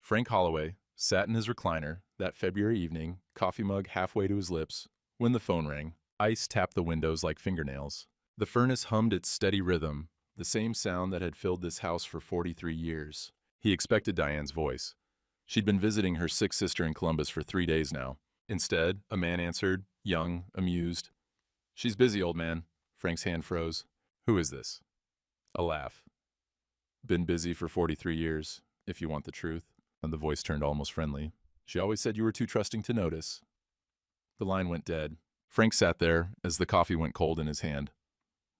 Frank Holloway sat in his recliner that February evening, coffee mug halfway to his lips, when the phone rang. Ice tapped the windows like fingernails. The furnace hummed its steady rhythm, the same sound that had filled this house for 43 years. He expected Diane's voice. She'd been visiting her sick sister in Columbus for 3 days now. Instead, a man answered, young, amused. "She's busy, old man." Frank's hand froze. "Who is this?" A laugh. "Been busy for 43 years, if you want the truth." And the voice turned almost friendly. "She always said you were too trusting to notice." The line went dead. Frank sat there as the coffee went cold in his hand.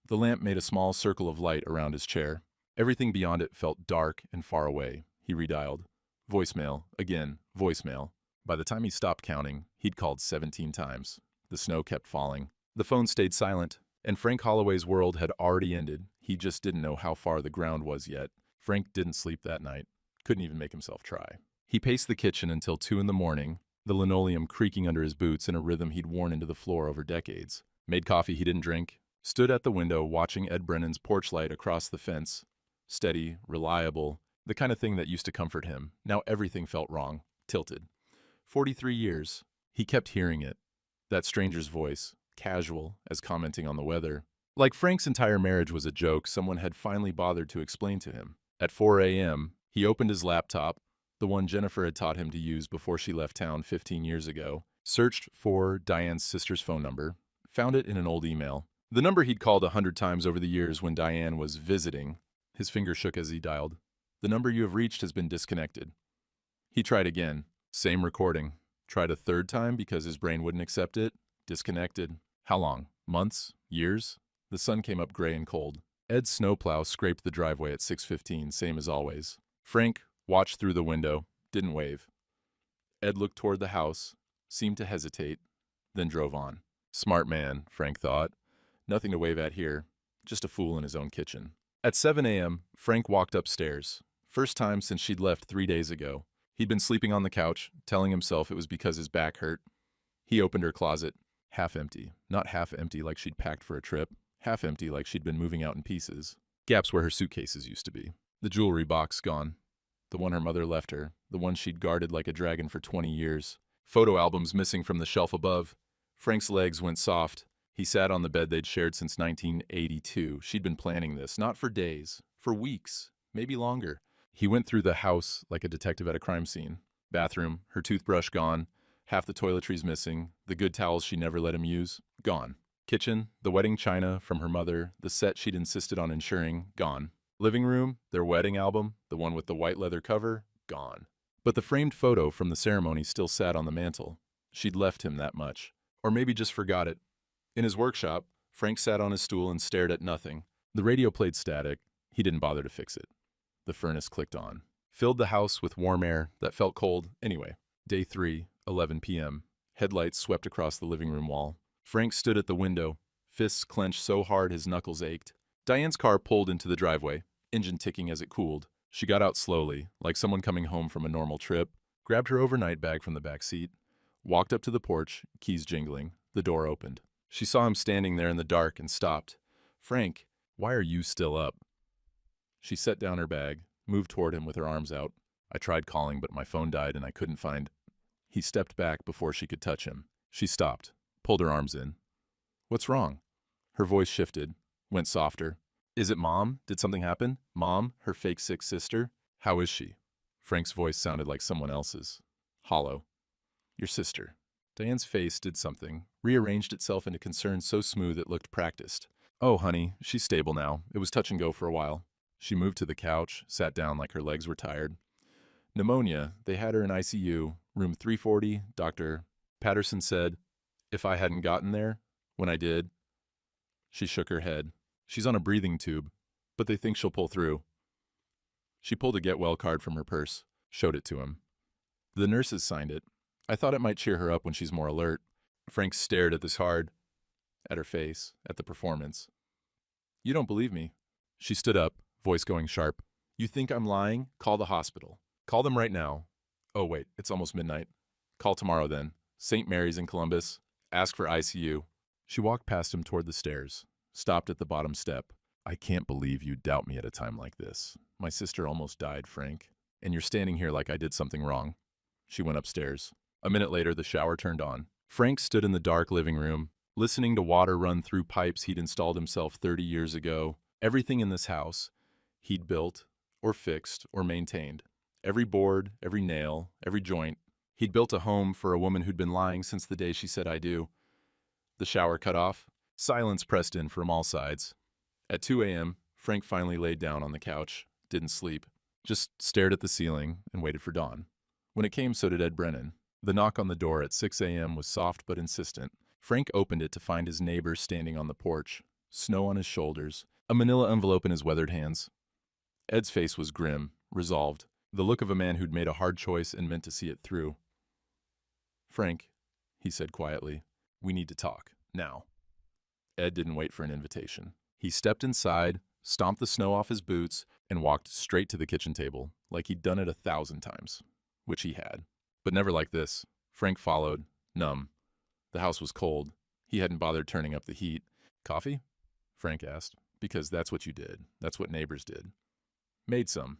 The lamp made a small circle of light around his chair. Everything beyond it felt dark and far away. He redialed. Voicemail, again, voicemail. By the time he stopped counting, he'd called 17 times. The snow kept falling. The phone stayed silent, and Frank Holloway's world had already ended. He just didn't know how far the ground was yet. Frank didn't sleep that night. Couldn't even make himself try. He paced the kitchen until 2 in the morning, the linoleum creaking under his boots in a rhythm he'd worn into the floor over decades. Made coffee he didn't drink. Stood at the window watching Ed Brennan's porch light across the fence. Steady, reliable, the kind of thing that used to comfort him. Now everything felt wrong, tilted. 43 years. He kept hearing it. That stranger's voice, casual, as commenting on the weather. Like Frank's entire marriage was a joke someone had finally bothered to explain to him. At 4 a.m., he opened his laptop, the one Jennifer had taught him to use before she left town 15 years ago, searched for Diane's sister's phone number, found it in an old email. The number he'd called 100 times over the years when Diane was visiting. His finger shook as he dialed. "The number you have reached has been disconnected." He tried again. Same recording. Tried a third time because his brain wouldn't accept it. Disconnected. How long? Months? Years? The sun came up gray and cold. Ed's snowplow scraped the driveway at 6:15, same as always. Frank watched through the window, didn't wave. Ed looked toward the house, seemed to hesitate, then drove on. Smart man, Frank thought. Nothing to wave at here, just a fool in his own kitchen. At 7 a.m., Frank walked upstairs. First time since she'd left 3 days ago. He'd been sleeping on the couch, telling himself it was because his back hurt. He opened her closet, half empty. Not half empty like she'd packed for a trip, half empty like she'd been moving out in pieces. Gaps where her suitcases used to be. The jewelry box gone. The one her mother left her, the one she'd guarded like a dragon for 20 years. Photo albums missing from the shelf above. Frank's legs went soft. He sat on the bed they'd shared since 1982. She'd been planning this, not for days, for weeks, maybe longer. He went through the house like a detective at a crime scene. Bathroom, her toothbrush gone, half the toiletries missing, the good towels she never let him use, gone. Kitchen, the wedding china from her mother, the set she'd insisted on insuring, gone. Living room, their wedding album, the one with the white leather cover, gone. But the framed photo from the ceremony still sat on the mantel. She'd left him that much. Or maybe just forgot it. In his workshop, Frank sat on his stool and stared at nothing. The radio played static. He didn't bother to fix it. The furnace clicked on. Filled the house with warm air that felt cold anyway. Day 3, 11 p.m. Headlights swept across the living room wall. Frank stood at the window, fists clenched so hard his knuckles ached. Diane's car pulled into the driveway, engine ticking as it cooled. She got out slowly, like someone coming home from a normal trip, grabbed her overnight bag from the back seat, walked up to the porch, keys jingling. The door opened. She saw him standing there in the dark and stopped. "Frank, why are you still up?" She set down her bag, moved toward him with her arms out. "I tried calling, but my phone died and I couldn't find—" He stepped back before she could touch him. She stopped, pulled her arms in. "What's wrong?" Her voice shifted, went softer. "Is it Mom? Did something happen? Mom, her fake sick sister? How is she?" Frank's voice sounded like someone else's. Hollow. "Your sister." Diane's face did something, rearranged itself into concern so smooth it looked practiced. "Oh, honey, she's stable now. It was touch and go for a while." She moved to the couch, sat down like her legs were tired. "Pneumonia. They had her in ICU. Room 340, Dr. Patterson said, if I hadn't gotten there, when I did." She shook her head. "She's on a breathing tube, but they think she'll pull through." She pulled a get well card from her purse, showed it to him. "The nurses signed it. I thought it might cheer her up when she's more alert." Frank stared at this hard, at her face, at the performance. "You don't believe me." She stood up, voice going sharp. "You think I'm lying? Call the hospital. Call them right now. Oh wait, it's almost midnight. Call tomorrow then. St. Mary's in Columbus. Ask for ICU." She walked past him toward the stairs, stopped at the bottom step. "I can't believe you doubt me at a time like this. My sister almost died, Frank. And you're standing here like I did something wrong. She went upstairs. A minute later, the shower turned on. Frank stood in the dark living room, listening to water run through pipes he'd installed himself 30 years ago. Everything in this house he'd built or fixed or maintained. Every board, every nail, every joint. He'd built a home for a woman who'd been lying since the day she said I do. The shower cut off. Silence pressed in from all sides. At 2 a.m., Frank finally laid down on the couch, didn't sleep, just stared at the ceiling and waited for dawn. When it came, so did Ed Brennan. The knock on the door at 6 a.m. was soft but insistent. Frank opened it to find his neighbor standing on the porch, snow on his shoulders, a manila envelope in his weathered hands. Ed's face was grim, resolved, the look of a man who'd made a hard choice and meant to see it through. "Frank," he said quietly, "we need to talk, now." Ed didn't wait for an invitation. He stepped inside, stomped the snow off his boots, and walked straight to the kitchen table, like he'd done it 1,000 times, which he had. But never like this. Frank followed, numb. The house was cold. He hadn't bothered turning up the heat. "Coffee?" Frank asked. "Because that's what you did. That's what neighbors did." "Made some."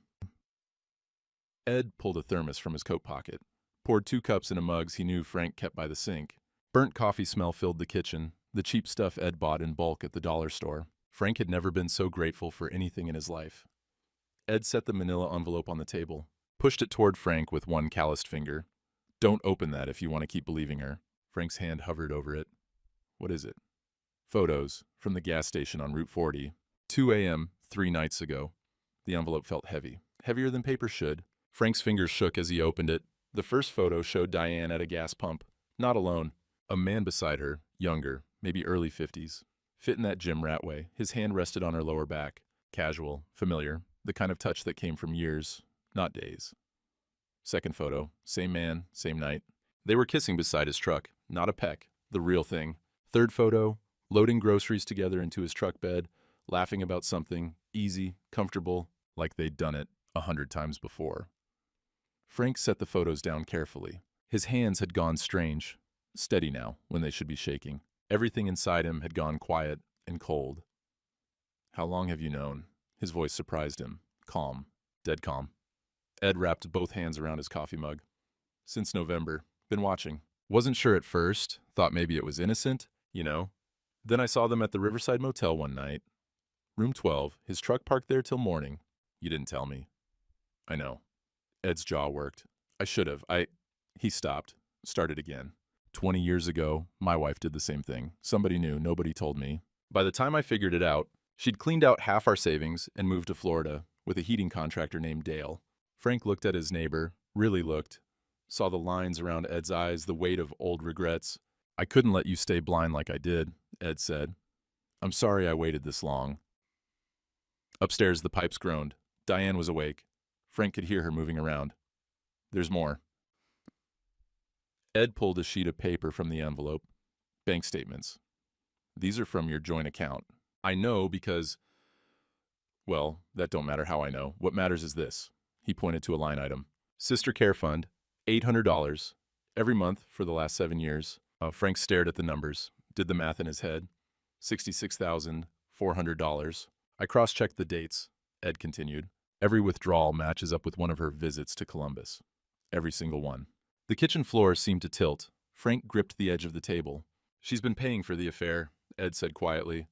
Ed pulled a thermos from his coat pocket, poured 2 cups into mugs he knew Frank kept by the sink. Burnt coffee smell filled the kitchen, the cheap stuff Ed bought in bulk at the dollar store. Frank had never been so grateful for anything in his life. Ed set the manila envelope on the table, pushed it toward Frank with one calloused finger. "Don't open that if you want to keep believing her." Frank's hand hovered over it. "What is it?" "Photos from the gas station on Route 40. 2 a.m., 3 nights ago." The envelope felt heavy, heavier than paper should. Frank's fingers shook as he opened it. The first photo showed Diane at a gas pump, not alone. A man beside her, younger, maybe early 50s, fit in that gym rat way. His hand rested on her lower back. Casual, familiar, the kind of touch that came from years, not days. Second photo, same man, same night. They were kissing beside his truck, not a peck, the real thing. Third photo, loading groceries together into his truck bed, laughing about something, easy, comfortable, like they'd done it 100 times before. Frank set the photos down carefully. His hands had gone strange, steady now when they should be shaking. Everything inside him had gone quiet and cold. "How long have you known?" His voice surprised him. Calm, dead calm. Ed wrapped both hands around his coffee mug. "Since November. Been watching. Wasn't sure at first. Thought maybe it was innocent, you know. Then I saw them at the Riverside Motel one night. Room 12, his truck parked there till morning. You didn't tell me." "I know." Ed's jaw worked. "I should have. He stopped. Started again. 20 years ago, my wife did the same thing. Somebody knew, nobody told me. By the time I figured it out, she'd cleaned out half our savings and moved to Florida with a heating contractor named Dale." Frank looked at his neighbor, really looked, saw the lines around Ed's eyes, the weight of old regrets. "I couldn't let you stay blind like I did," Ed said. "I'm sorry I waited this long." Upstairs, the pipes groaned. Diane was awake. Frank could hear her moving around. "There's more." Ed pulled a sheet of paper from the envelope. "Bank statements. These are from your joint account. I know because, well, that don't matter how I know. What matters is this." He pointed to a line item. "Sister Care Fund, $800, every month for the last 7 years. Frank stared at the numbers, did the math in his head. $66,400. "I cross-checked the dates," Ed continued. "Every withdrawal matches up with one of her visits to Columbus. Every single one." The kitchen floor seemed to tilt. Frank gripped the edge of the table. "She's been paying for the affair," Ed said quietly.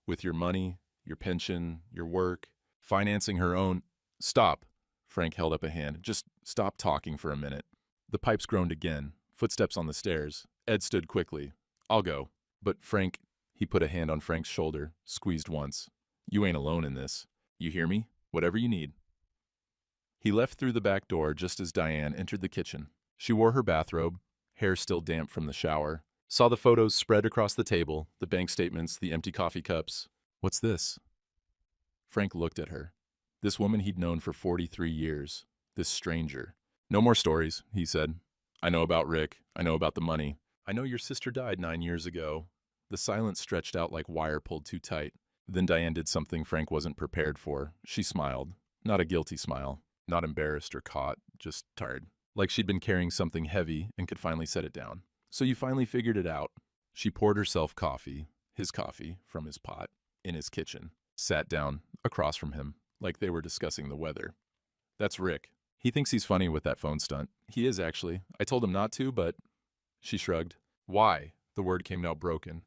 "With your money, your pension, your work, financing her own—" "Stop." Frank held up a hand. "Just stop talking for a minute." The pipes groaned again. Footsteps on the stairs. Ed stood quickly. "I'll go." "But Frank—" He put a hand on Frank's shoulder, squeezed once. "You ain't alone in this. You hear me? Whatever you need." He left through the back door just as Diane entered the kitchen. She wore her bathrobe, hair still damp from the shower. Saw the photos spread across the table, the bank statements, the empty coffee cups. "What's this?" Frank looked at her. This woman he'd known for 43 years. This stranger. "No more stories," he said. "I know about Rick. I know about the money. I know your sister died 9 years ago." The silence stretched out like wire pulled too tight. Then Diane did something Frank wasn't prepared for. She smiled. Not a guilty smile. Not embarrassed or caught. Just tired. Like she'd been carrying something heavy and could finally set it down. "So you finally figured it out." She poured herself coffee, his coffee, from his pot, in his kitchen. Sat down, across from him, like they were discussing the weather. "That's Rick." He thinks he's funny with that phone stunt. He is, actually. I told him not to, but... She shrugged. Why? The word came out broken.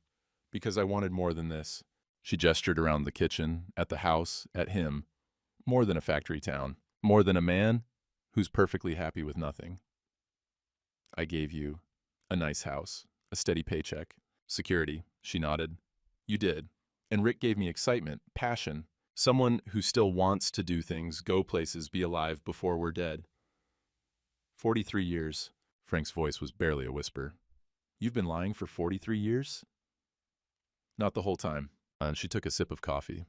Because I wanted more than this. She gestured around the kitchen, at the house, at him. More than a factory town. More than a man who's perfectly happy with nothing. I gave you a nice house, a steady paycheck, security. She nodded. You did. And Rick gave me excitement, passion. Someone who still wants to do things, go places, be alive before we're dead. 43 years. Frank's voice was barely a whisper. You've been lying for 43 years? Not the whole time. And she took a sip of coffee.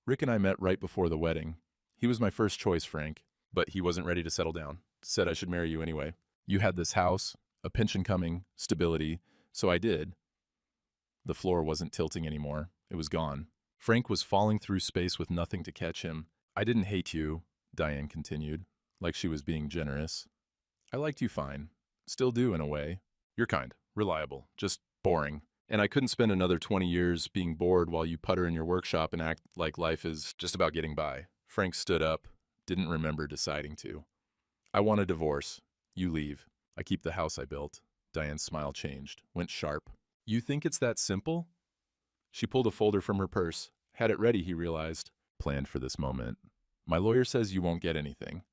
Rick and I met right before the wedding. He was my first choice, Frank, but he wasn't ready to settle down. Said I should marry you anyway. You had this house, a pension coming, stability, so I did. The floor wasn't tilting anymore. It was gone. Frank was falling through space with nothing to catch him. I didn't hate you, Diane continued, like she was being generous. I liked you fine. Still do, in a way. You're kind, reliable, just boring. And I couldn't spend another 20 years being bored while you putter in your workshop and act like life is just about getting by. Frank stood up, didn't remember deciding to. I want a divorce. You leave. I keep the house I built. Diane's smile changed, went sharp. You think it's that simple? She pulled a folder from her purse. Had it ready, he realized. Planned for this moment. My lawyer says you won't get anything.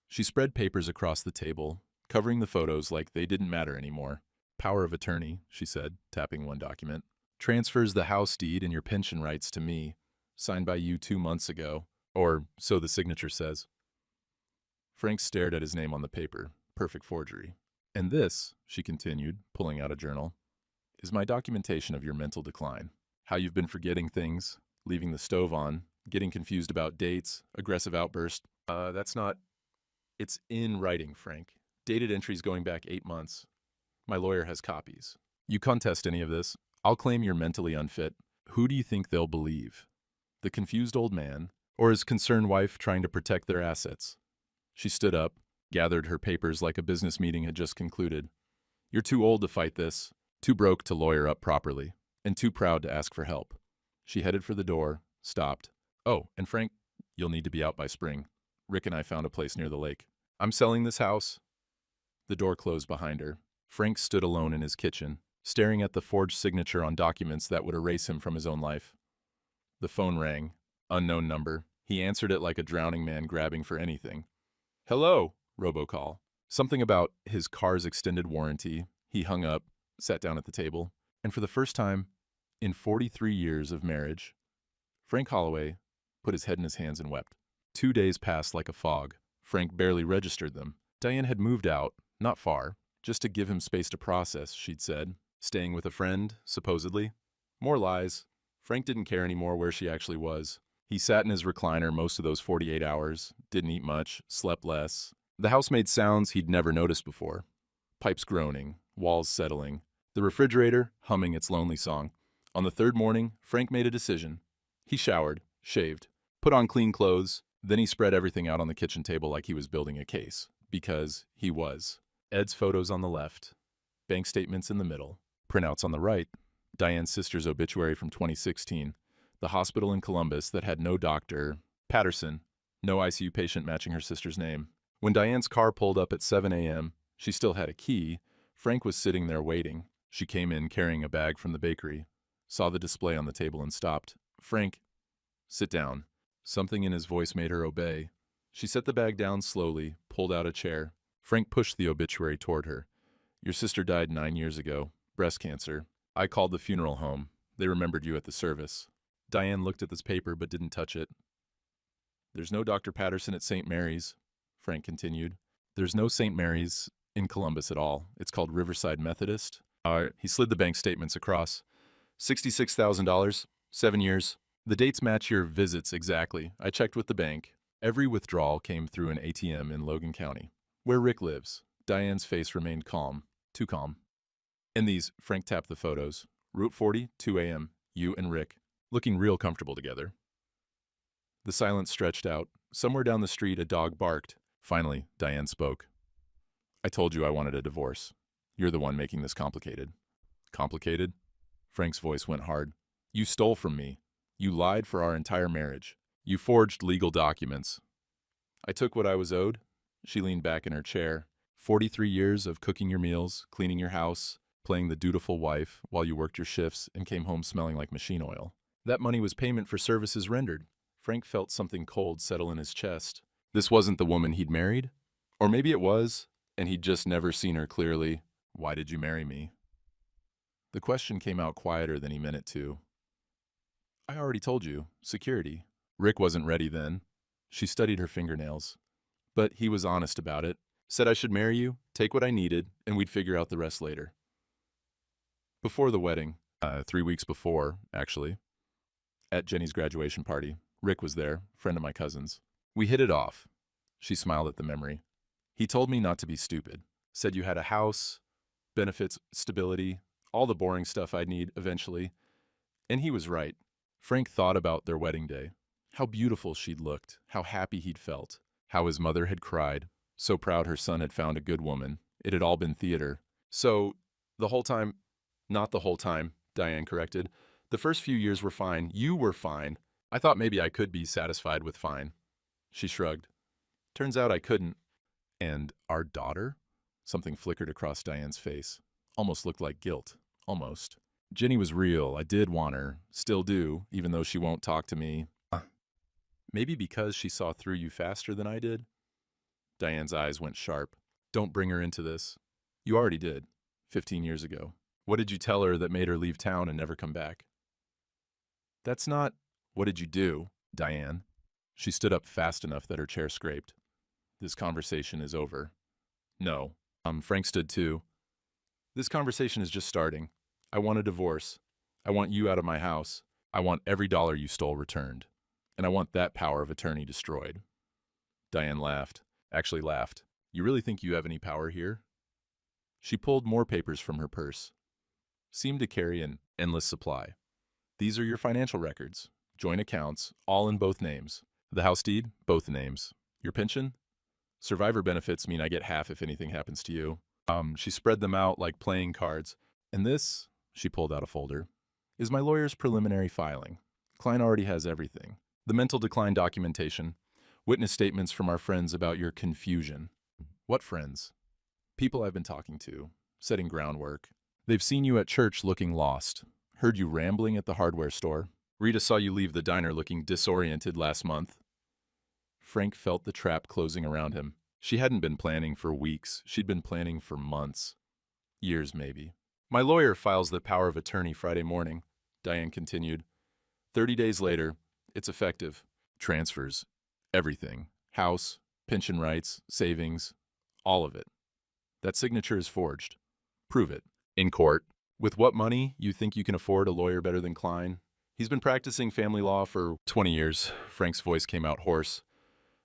She spread papers across the table, covering the photos like they didn't matter anymore. Power of attorney, she said, tapping one document. Transfers the house deed and your pension rights to me, signed by you 2 months ago. Or so the signature says. Frank stared at his name on the paper. Perfect forgery. And this, she continued, pulling out a journal, is my documentation of your mental decline. How you've been forgetting things, leaving the stove on, getting confused about dates, aggressive outbursts. That's not... It's in writing, Frank. Dated entries going back 8 months. My lawyer has copies. You contest any of this, I'll claim you're mentally unfit. Who do you think they'll believe? The confused old man, or his concerned wife trying to protect their assets? She stood up, gathered her papers like a business meeting had just concluded. You're too old to fight this, too broke to lawyer up properly, and too proud to ask for help. She headed for the door, stopped. Oh, and Frank, you'll need to be out by spring. Rick and I found a place near the lake. I'm selling this house. The door closed behind her. Frank stood alone in his kitchen, staring at the forged signature on documents that would erase him from his own life. The phone rang. Unknown number. He answered it like a drowning man grabbing for anything. Hello, robocall. Something about his car's extended warranty. He hung up, sat down at the table, and for the first time in 43 years of marriage, Frank Holloway put his head in his hands and wept. 2 days passed like a fog. Frank barely registered them. Diane had moved out, not far, just to give him space to process, she'd said. Staying with a friend, supposedly. More lies. Frank didn't care anymore where she actually was. He sat in his recliner most of those 48 hours, didn't eat much, slept less. The house made sounds he'd never noticed before. Pipes groaning, walls settling, the refrigerator humming its lonely song. On the third morning, Frank made a decision. He showered, shaved, put on clean clothes, then he spread everything out on the kitchen table like he was building a case. Because he was. Ed's photos on the left, bank statements in the middle, printouts on the right, Diane's sister's obituary from 2016, the hospital in Columbus that had no doctor, Patterson, no ICU patient matching her sister's name. When Diane's car pulled up at 7 a.m., she still had a key. Frank was sitting there waiting. She came in carrying a bag from the bakery, saw the display on the table and stopped. Frank, sit down. Something in his voice made her obey. She set the bag down slowly, pulled out a chair. Frank pushed the obituary toward her. Your sister died 9 years ago, breast cancer. I called the funeral home. They remembered you at the service. Diane looked at this paper but didn't touch it. There's no Dr. Patterson at St. Mary's, Frank continued. There's no St. Mary's in Columbus at all. It's called Riverside Methodist. He slid the bank statements across. $66,000, 7 years. The dates match your visits exactly. I checked with the bank. Every withdrawal came through an ATM in Logan County, where Rick lives. Diane's face remained calm, too calm. And these, Frank tapped the photos. Route 40, 2 a.m., you and Rick, looking real comfortable together. The silence stretched out. Somewhere down the street, a dog barked. Finally, Diane spoke. I told you I wanted a divorce. You're the one making this complicated. Complicated? Frank's voice went hard. You stole from me. You lied for our entire marriage. You forged legal documents. I took what I was owed. She leaned back in her chair. 43 years of cooking your meals, cleaning your house, playing the dutiful wife while you worked your shifts and came home smelling like machine oil. That money was payment for services rendered. Frank felt something cold settle in his chest. This wasn't the woman he'd married? Or maybe it was, and he'd just never seen her clearly. Why did you marry me? The question came out quieter than he meant it to. I already told you. Security. Rick wasn't ready then. She studied her fingernails. But he was honest about it. Said I should marry you, take what I needed, and we'd figure out the rest later. Before the wedding, 3 weeks before, actually, at Jenny's graduation party, Rick was there, friend of my cousin's. We hit it off. She smiled at the memory. He told me not to be stupid. Said you had a house, benefits, stability, all the boring stuff I'd need eventually. And he was right. Frank thought about their wedding day. How beautiful she'd looked, how happy he'd felt, how his mother had cried, so proud her son had found a good woman. It had all been theater. So, the whole time, not the whole time, Diane corrected. The first few years were fine. You were fine. I thought maybe I could be satisfied with fine. She shrugged. Turns out I couldn't. And our daughter? Something flickered across Diane's face. Almost looked like guilt. Almost. Jenny was real. I did want her. Still do, even though she won't talk to me. Maybe because she saw through you faster than I did? Diane's eyes went sharp. Don't bring her into this. You already did, 15 years ago. What did you tell her that made her leave town and never come back? That's not... What did you do, Diane? She stood up fast enough that her chair scraped. This conversation is over. No. Frank stood too. This conversation is just starting. I want a divorce. I want you out of my house. I want every dollar you stole returned. And I want that power of attorney destroyed. Diane laughed. Actually laughed. You really think you have any power here? She pulled more papers from her purse. Seemed to carry an endless supply. These are your financial records. Joint accounts, all in both names. The house deed, both names. Your pension? Survivor benefits mean I get half if anything happens to you. She spread them out like playing cards. And this, she pulled out a folder, is my lawyer's preliminary filing. Client already has everything. The mental decline documentation, witness statements from our friends about your confusion. What friends? People I've been talking to, setting groundwork. They've seen you at church looking lost, heard you rambling at the hardware store. Rita saw you leave the diner looking disoriented last month. Frank felt the trap closing around him. She hadn't been planning for weeks. She'd been planning for months. Years, maybe. My lawyer files the power of attorney Friday morning, Diane continued. 30 days later, it's effective. Transfers. Everything. House, pension rights, savings, all of it. That signature is forged. Prove it. In court. With what money you think you can afford a lawyer better than Klein? He's been practicing family law for 20 years. Frank's voice came out hoarse.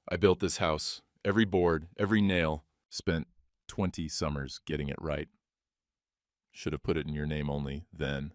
I built this house. Every board, every nail. Spent 20 summers getting it right. Should have put it in your name only, then.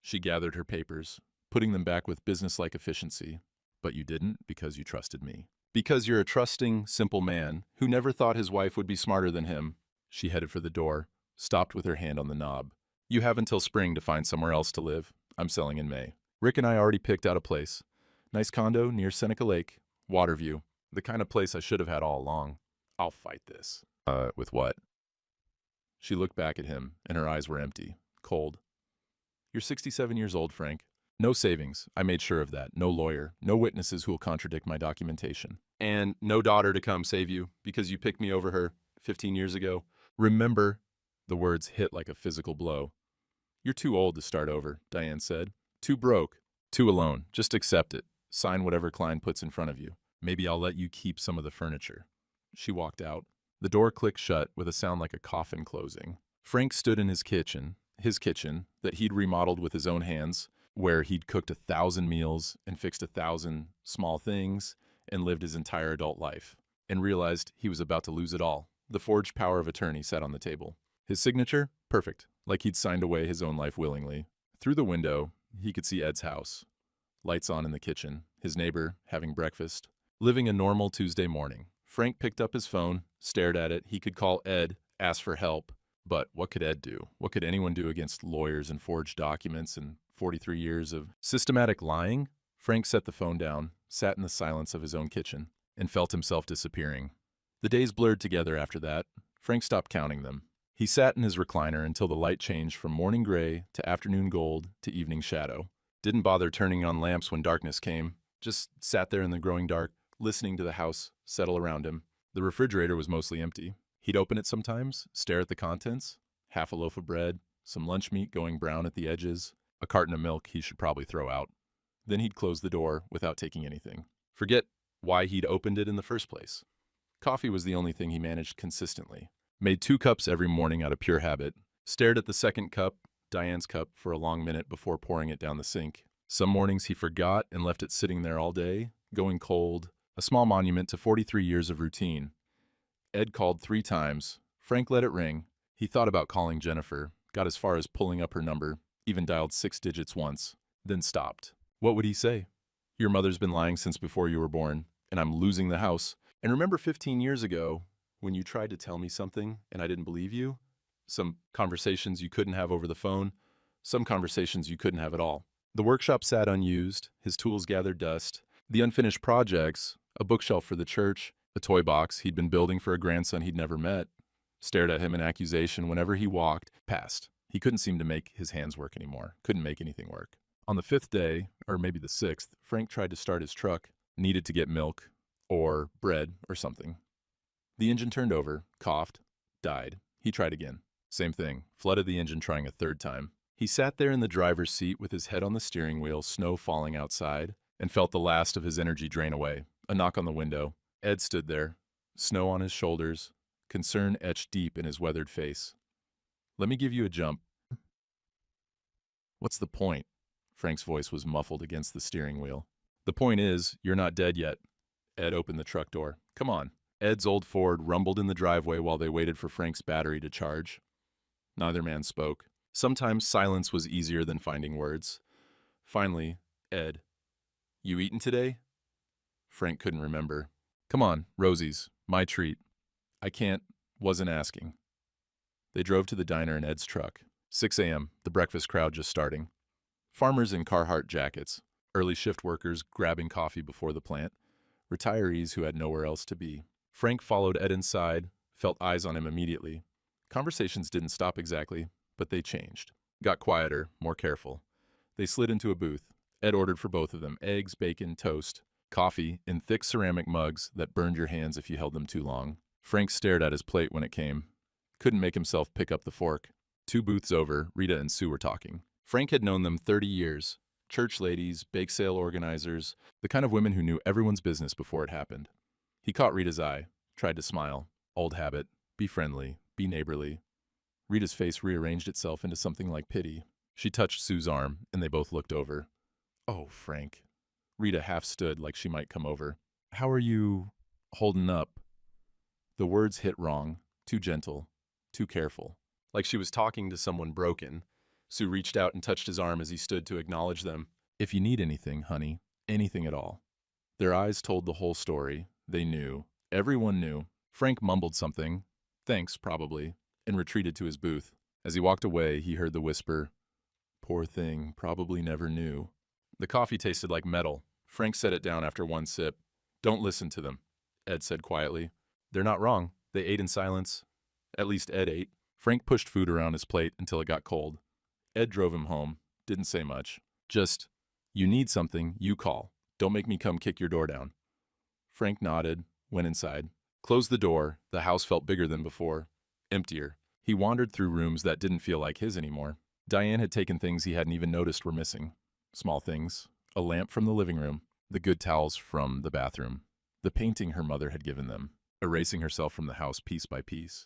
She gathered her papers, putting them back with businesslike efficiency. But you didn't because you trusted me. Because you're a trusting, simple man who never thought his wife would be smarter than him. She headed for the door, stopped with her hand on the knob. You have until spring to find somewhere else to live. I'm selling in May. Rick and I already picked out a place. Nice condo near Seneca Lake, water view. The kind of place I should have had all along. I'll fight this. With what? She looked back at him, and her eyes were empty, cold. You're 67 years old, Frank. No savings. I made sure of that. No lawyer. No witnesses who will contradict my documentation. And no daughter to come save you because you picked me over her 15 years ago. Remember, the words hit like a physical blow. You're too old to start over, Diane said. Too broke. Too alone. Just accept it. Sign whatever Klein puts in front of you. Maybe I'll let you keep some of the furniture. She walked out. The door clicked shut with a sound like a coffin closing. Frank stood in his kitchen that he'd remodeled with his own hands, where he'd cooked 1,000 meals and fixed 1,000 small things and lived his entire adult life, and realized he was about to lose it all. The forged power of attorney sat on the table. His signature? Perfect, like he'd signed away his own life willingly. Through the window, he could see Ed's house. Lights on in the kitchen, his neighbor having breakfast. Living a normal Tuesday morning. Frank picked up his phone, stared at it. He could call Ed, ask for help. But what could Ed do? What could anyone do against lawyers and forged documents and 43 years of systematic lying? Frank set the phone down, sat in the silence of his own kitchen, and felt himself disappearing. The days blurred together after that. Frank stopped counting them. He sat in his recliner until the light changed from morning gray to afternoon gold to evening shadow. Didn't bother turning on lamps when darkness came. Just sat there in the growing dark, listening to the house settle around him. The refrigerator was mostly empty. He'd open it sometimes, stare at the contents. Half a loaf of bread, some lunch meat going brown at the edges, a carton of milk he should probably throw out. Then he'd close the door without taking anything. Forget why he'd opened it in the first place. Coffee was the only thing he managed consistently. Made 2 cups every morning out of pure habit. Stared at the second cup, Diane's cup, for a long minute before pouring it down the sink. Some mornings he forgot and left it sitting there all day, going cold, a small monument to 43 years of routine. Ed called 3 times. Frank let it ring. He thought about calling Jennifer, got as far as pulling up her number, even dialed 6 digits once, then stopped. What would he say? Your mother's been lying since before you were born, and I'm losing the house. And remember 15 years ago, when you tried to tell me something and I didn't believe you? Some conversations you couldn't have over the phone, some conversations you couldn't have at all. The workshop sat unused, his tools gathered dust, the unfinished projects, a bookshelf for the church, a toy box he'd been building for a grandson he'd never met, stared at him in accusation whenever he walked past. He couldn't seem to make his hands work anymore, couldn't make anything work. On the 5th day, or maybe the 6th, Frank tried to start his truck, needed to get milk, or bread, or something. The engine turned over, coughed, died. He tried again. Same thing, flooded the engine trying a 3rd time. He sat there in the driver's seat with his head on the steering wheel, snow falling outside, and felt the last of his energy drain away. A knock on the window. Ed stood there, snow on his shoulders, concern etched deep in his weathered face. Let me give you a jump. What's the point? Frank's voice was muffled against the steering wheel. The point is, you're not dead yet. Ed opened the truck door. Come on. Ed's old Ford rumbled in the driveway while they waited for Frank's battery to charge. Neither man spoke. Sometimes silence was easier than finding words. Finally, Ed, you eaten today? Frank couldn't remember. Come on, Rosie's, my treat. I can't, wasn't asking. They drove to the diner in Ed's truck. 6 a.m., the breakfast crowd just starting. Farmers in Carhartt jackets, early shift workers grabbing coffee before the plant, retirees who had nowhere else to be. Frank followed Ed inside, felt eyes on him immediately. Conversations didn't stop exactly, but they changed. Got quieter, more careful. They slid into a booth. Ed ordered for both of them eggs, bacon, toast, coffee in thick ceramic mugs that burned your hands if you held them too long. Frank stared at his plate when it came. Couldn't make himself pick up the fork. 2 booths over, Rita and Sue were talking. Frank had known them 30 years. Church ladies, bake sale organizers, the kind of women who knew everyone's business before it happened. He caught Rita's eye, tried to smile. Old habit. Be friendly. Be neighborly. Rita's face rearranged itself into something like pity. She touched Sue's arm, and they both looked over. Oh, Frank. Rita half stood like she might come over. How are you holding up? The words hit wrong. Too gentle. Too careful. Like she was talking to someone broken. Sue reached out and touched his arm as he stood to acknowledge them. If you need anything, honey, anything at all. Their eyes told the whole story. They knew. Everyone knew. Frank mumbled something. Thanks, probably, and retreated to his booth. As he walked away, he heard the whisper, poor thing, probably never knew. The coffee tasted like metal. Frank set it down after 1 sip. Don't listen to them, Ed said quietly. They're not wrong. They ate in silence. At least Ed ate. Frank pushed food around his plate until it got cold. Ed drove him home. Didn't say much. Just, you need something, you call. Don't make me come kick your door down. Frank nodded, went inside. Closed the door. The house felt bigger than before. Emptier. He wandered through rooms that didn't feel like his anymore. Diane had taken things he hadn't even noticed were missing. Small things. A lamp from the living room. The good towels from the bathroom. The painting her mother had given them. Erasing herself from the house piece by piece.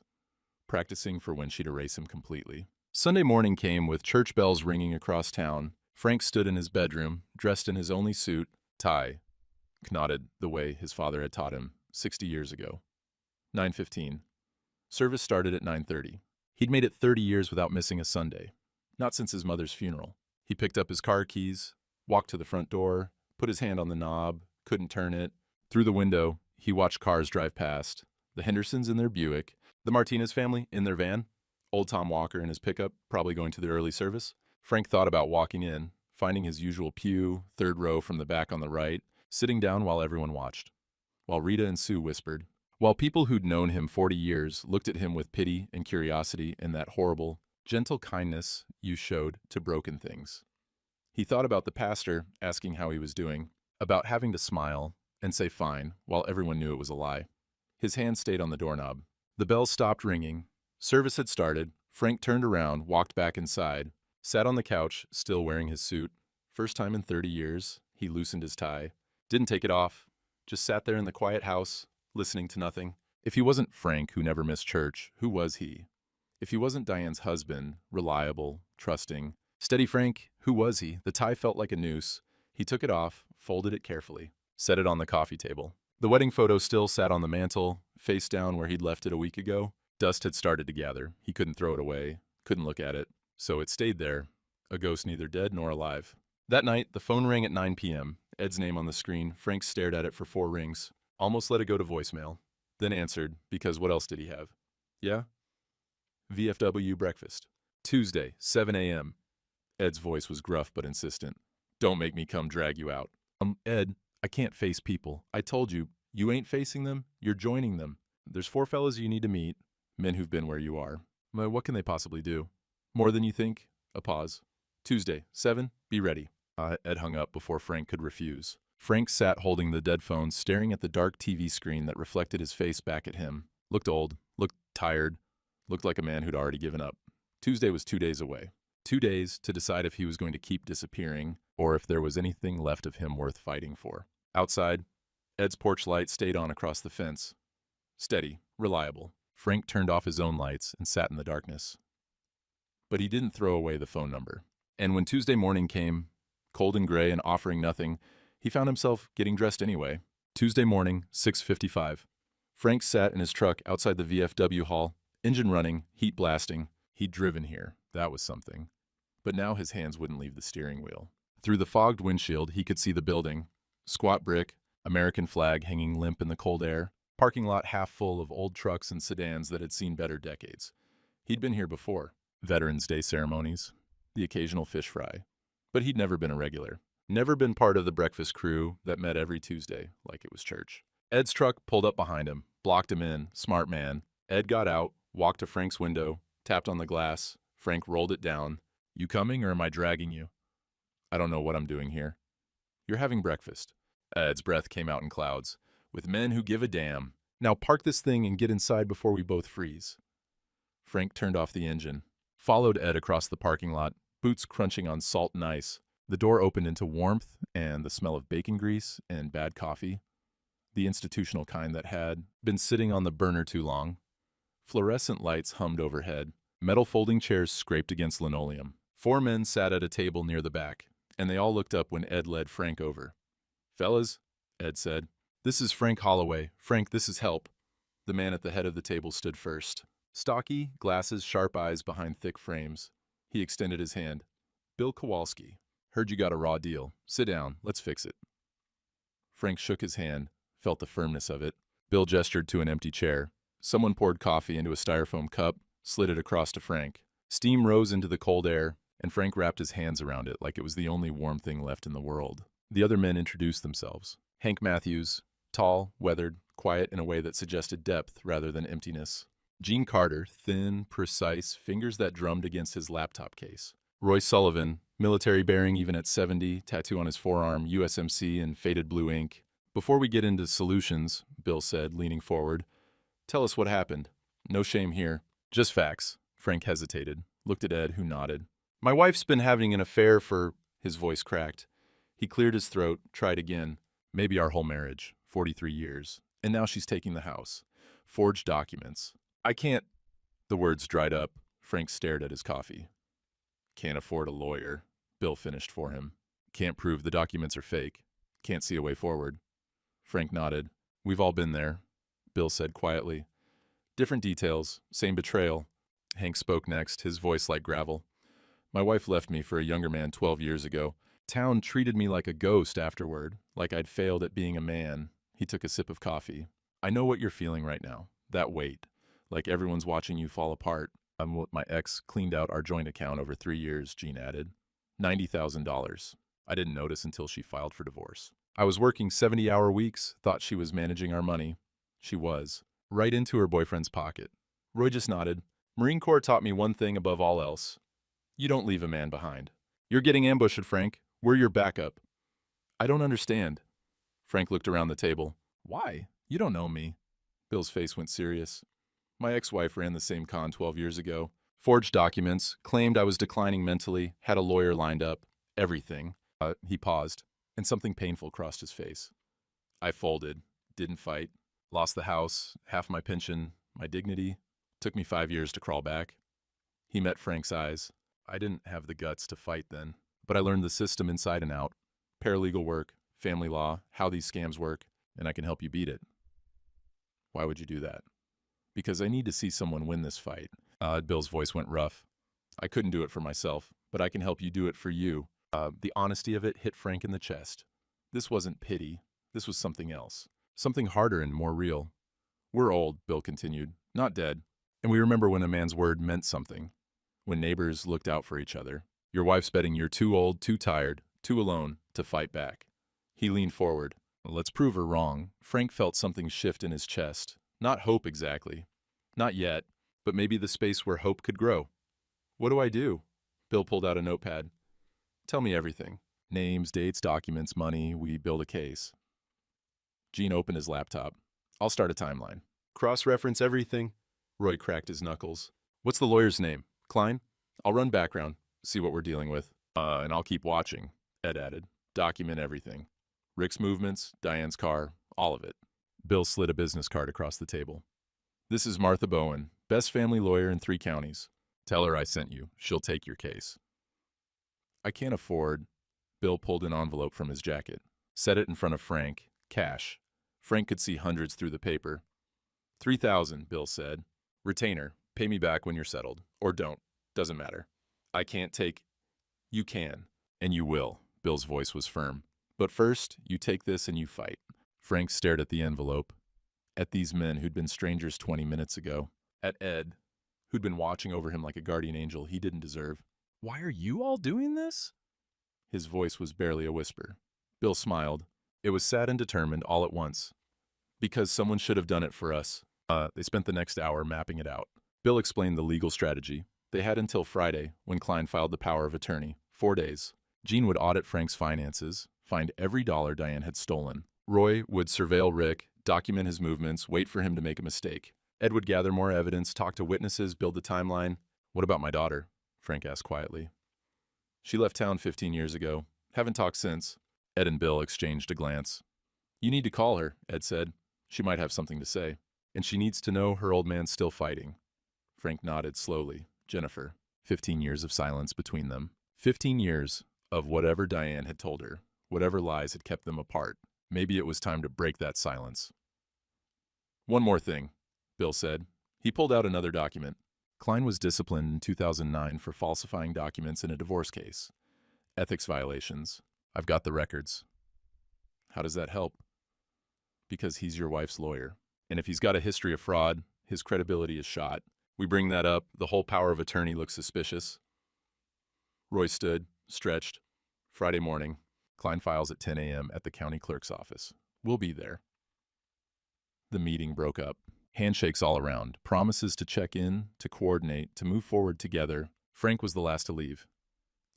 Practicing for when she'd erase him completely. Sunday morning came with church bells ringing across town. Frank stood in his bedroom, dressed in his only suit, tie, knotted the way his father had taught him 60 years ago. 9:15. Service started at 9:30. He'd made it 30 years without missing a Sunday. Not since his mother's funeral. He picked up his car keys, walked to the front door, put his hand on the knob, couldn't turn it. Through the window, he watched cars drive past. The Hendersons in their Buick, the Martinez family in their van, old Tom Walker in his pickup, probably going to the early service. Frank thought about walking in, finding his usual pew, 3rd row from the back on the right, sitting down while everyone watched. While Rita and Sue whispered, while people who'd known him 40 years looked at him with pity and curiosity and that horrible, gentle kindness you showed to broken things. He thought about the pastor asking how he was doing, about having to smile and say fine while everyone knew it was a lie. His hand stayed on the doorknob. The bell stopped ringing. Service had started. Frank turned around, walked back inside, sat on the couch, still wearing his suit. First time in 30 years, he loosened his tie. Didn't take it off. Just sat there in the quiet house, listening to nothing. If he wasn't Frank, who never missed church, who was he? If he wasn't Diane's husband, reliable, trusting, steady Frank, who was he? The tie felt like a noose. He took it off, folded it carefully, set it on the coffee table. The wedding photo still sat on the mantel, face down where he'd left it a week ago. Dust had started to gather. He couldn't throw it away, couldn't look at it, so it stayed there, a ghost neither dead nor alive. That night, the phone rang at 9 p.m. Ed's name on the screen. Frank stared at it for 4 rings, almost let it go to voicemail, then answered, because what else did he have? Yeah? VFW breakfast. Tuesday, 7 a.m. Ed's voice was gruff but insistent. Don't make me come drag you out. Ed, I can't face people. I told you, you ain't facing them, you're joining them. There's 4 fellas you need to meet, men who've been where you are. What can they possibly do? More than you think? A pause. Tuesday, 7, be ready. Ed hung up before Frank could refuse. Frank sat holding the dead phone, staring at the dark TV screen that reflected his face back at him. Looked old, looked tired, looked like a man who'd already given up. Tuesday was 2 days away. 2 days to decide if he was going to keep disappearing or if there was anything left of him worth fighting for. Outside, Ed's porch light stayed on across the fence. Steady, reliable. Frank turned off his own lights and sat in the darkness. But he didn't throw away the phone number. And when Tuesday morning came, cold and gray and offering nothing, he found himself getting dressed anyway. Tuesday morning, 6:55. Frank sat in his truck outside the VFW hall, engine running, heat blasting. He'd driven here. That was something. But now his hands wouldn't leave the steering wheel. Through the fogged windshield, he could see the building. Squat brick, American flag hanging limp in the cold air, parking lot half full of old trucks and sedans that had seen better decades. He'd been here before. Veterans Day ceremonies, the occasional fish fry. But he'd never been a regular. Never been part of the breakfast crew that met every Tuesday like it was church. Ed's truck pulled up behind him, blocked him in, smart man. Ed got out, walked to Frank's window, tapped on the glass. Frank rolled it down. You coming or am I dragging you? I don't know what I'm doing here. You're having breakfast. Ed's breath came out in clouds. With men who give a damn. Now park this thing and get inside before we both freeze. Frank turned off the engine, followed Ed across the parking lot, boots crunching on salt and ice. The door opened into warmth and the smell of bacon grease and bad coffee, the institutional kind that had been sitting on the burner too long. Fluorescent lights hummed overhead. Metal folding chairs scraped against linoleum. 4 men sat at a table near the back, and they all looked up when Ed led Frank over. Fellas, Ed said, this is Frank Holloway. Frank, this is help. The man at the head of the table stood first. Stocky, glasses, sharp eyes behind thick frames. He extended his hand. Bill Kowalski. Heard you got a raw deal. Sit down. Let's fix it. Frank shook his hand, felt the firmness of it. Bill gestured to an empty chair. Someone poured coffee into a styrofoam cup, slid it across to Frank. Steam rose into the cold air, and Frank wrapped his hands around it like it was the only warm thing left in the world. The other men introduced themselves. Hank Matthews, tall, weathered, quiet in a way that suggested depth rather than emptiness. Gene Carter, thin, precise, fingers that drummed against his laptop case. Roy Sullivan, military bearing even at 70, tattoo on his forearm, USMC in faded blue ink. Before we get into solutions, Bill said, leaning forward, tell us what happened. No shame here. Just facts. Frank hesitated, looked at Ed, who nodded. My wife's been having an affair for... His voice cracked. He cleared his throat, tried again. Maybe our whole marriage, 43 years. And now she's taking the house. Forged documents. I can't... The words dried up. Frank stared at his coffee. Can't afford a lawyer, Bill finished for him. Can't prove the documents are fake. Can't see a way forward. Frank nodded. We've all been there, Bill said quietly. Different details, same betrayal. Hank spoke next, his voice like gravel. My wife left me for a younger man 12 years ago. Town treated me like a ghost afterward, like I'd failed at being a man. He took a sip of coffee. I know what you're feeling right now, that weight, like everyone's watching you fall apart. My ex cleaned out our joint account over 3 years, Gene added. $90,000. I didn't notice until she filed for divorce. I was working 70-hour weeks, thought she was managing our money. She was. right into her boyfriend's pocket. Roy just nodded. Marine Corps taught me one thing above all else. You don't leave a man behind. You're getting ambushed, Frank. We're your backup. I don't understand. Frank looked around the table. Why? You don't know me. Bill's face went serious. My ex-wife ran the same con 12 years ago. Forged documents, claimed I was declining mentally, had a lawyer lined up. Everything. He paused, and something painful crossed his face. I folded, didn't fight, lost the house, half my pension, my dignity. Took me 5 years to crawl back. He met Frank's eyes. I didn't have the guts to fight then, but I learned the system inside and out. Paralegal work, family law, how these scams work, and I can help you beat it. Why would you do that? Because I need to see someone win this fight. Bill's voice went rough. I couldn't do it for myself, but I can help you do it for you. The honesty of it hit Frank in the chest. This wasn't pity. This was something else. Something harder and more real. We're old, Bill continued, not dead. And we remember when a man's word meant something. When neighbors looked out for each other. Your wife's betting you're too old, too tired, too alone to fight back. He leaned forward. Let's prove her wrong. Frank felt something shift in his chest. Not hope exactly. Not yet, but maybe the space where hope could grow. What do I do? Bill pulled out a notepad. Tell me everything. Names, dates, documents, money. We build a case. Gene opened his laptop. I'll start a timeline. Cross-reference everything. Roy cracked his knuckles. What's the lawyer's name? Klein? I'll run background, see what we're dealing with. And I'll keep watching, Ed added. Document everything. Rick's movements, Diane's car, all of it. Bill slid a business card across the table. This is Martha Bowen, best family lawyer in 3 counties. Tell her I sent you. She'll take your case. I can't afford. Bill pulled an envelope from his jacket. Set it in front of Frank. Cash. Frank could see hundreds through the paper. 3,000, Bill said. Retainer. Pay me back when you're settled. Or don't. Doesn't matter. I can't take. You can. And you will. Bill's voice was firm. But first, you take this and you fight. Frank stared at the envelope. At these men who'd been strangers 20 minutes ago. At Ed, who'd been watching over him like a guardian angel he didn't deserve. Why are you all doing this? His voice was barely a whisper. Bill smiled. It was sad and determined all at once. Because someone should have done it for us. They spent the next hour mapping it out. Bill explained the legal strategy. They had until Friday, when Klein filed the power of attorney. 4 days. Gene would audit Frank's finances, find every dollar Diane had stolen. Roy would surveil Rick, document his movements, wait for him to make a mistake. Ed would gather more evidence, talk to witnesses, build the timeline. What about my daughter? Frank asked quietly. She left town 15 years ago. Haven't talked since. Ed and Bill exchanged a glance. You need to call her, Ed said. She might have something to say. And she needs to know her old man's still fighting. Frank nodded slowly. Jennifer. 15 years of silence between them. 15 years of whatever Diane had told her, whatever lies had kept them apart. Maybe it was time to break that silence. One more thing, Bill said. He pulled out another document. Klein was disciplined in 2009 for falsifying documents in a divorce case. Ethics violations. I've got the records. How does that help? Because he's your wife's lawyer. And if he's got a history of fraud, his credibility is shot. We bring that up, the whole power of attorney looks suspicious. Roy stood, stretched. Friday morning. Klein files at 10 a.m. at the county clerk's office. We'll be there. The meeting broke up. Handshakes all around, promises to check in, to coordinate, to move forward together. Frank was the last to leave.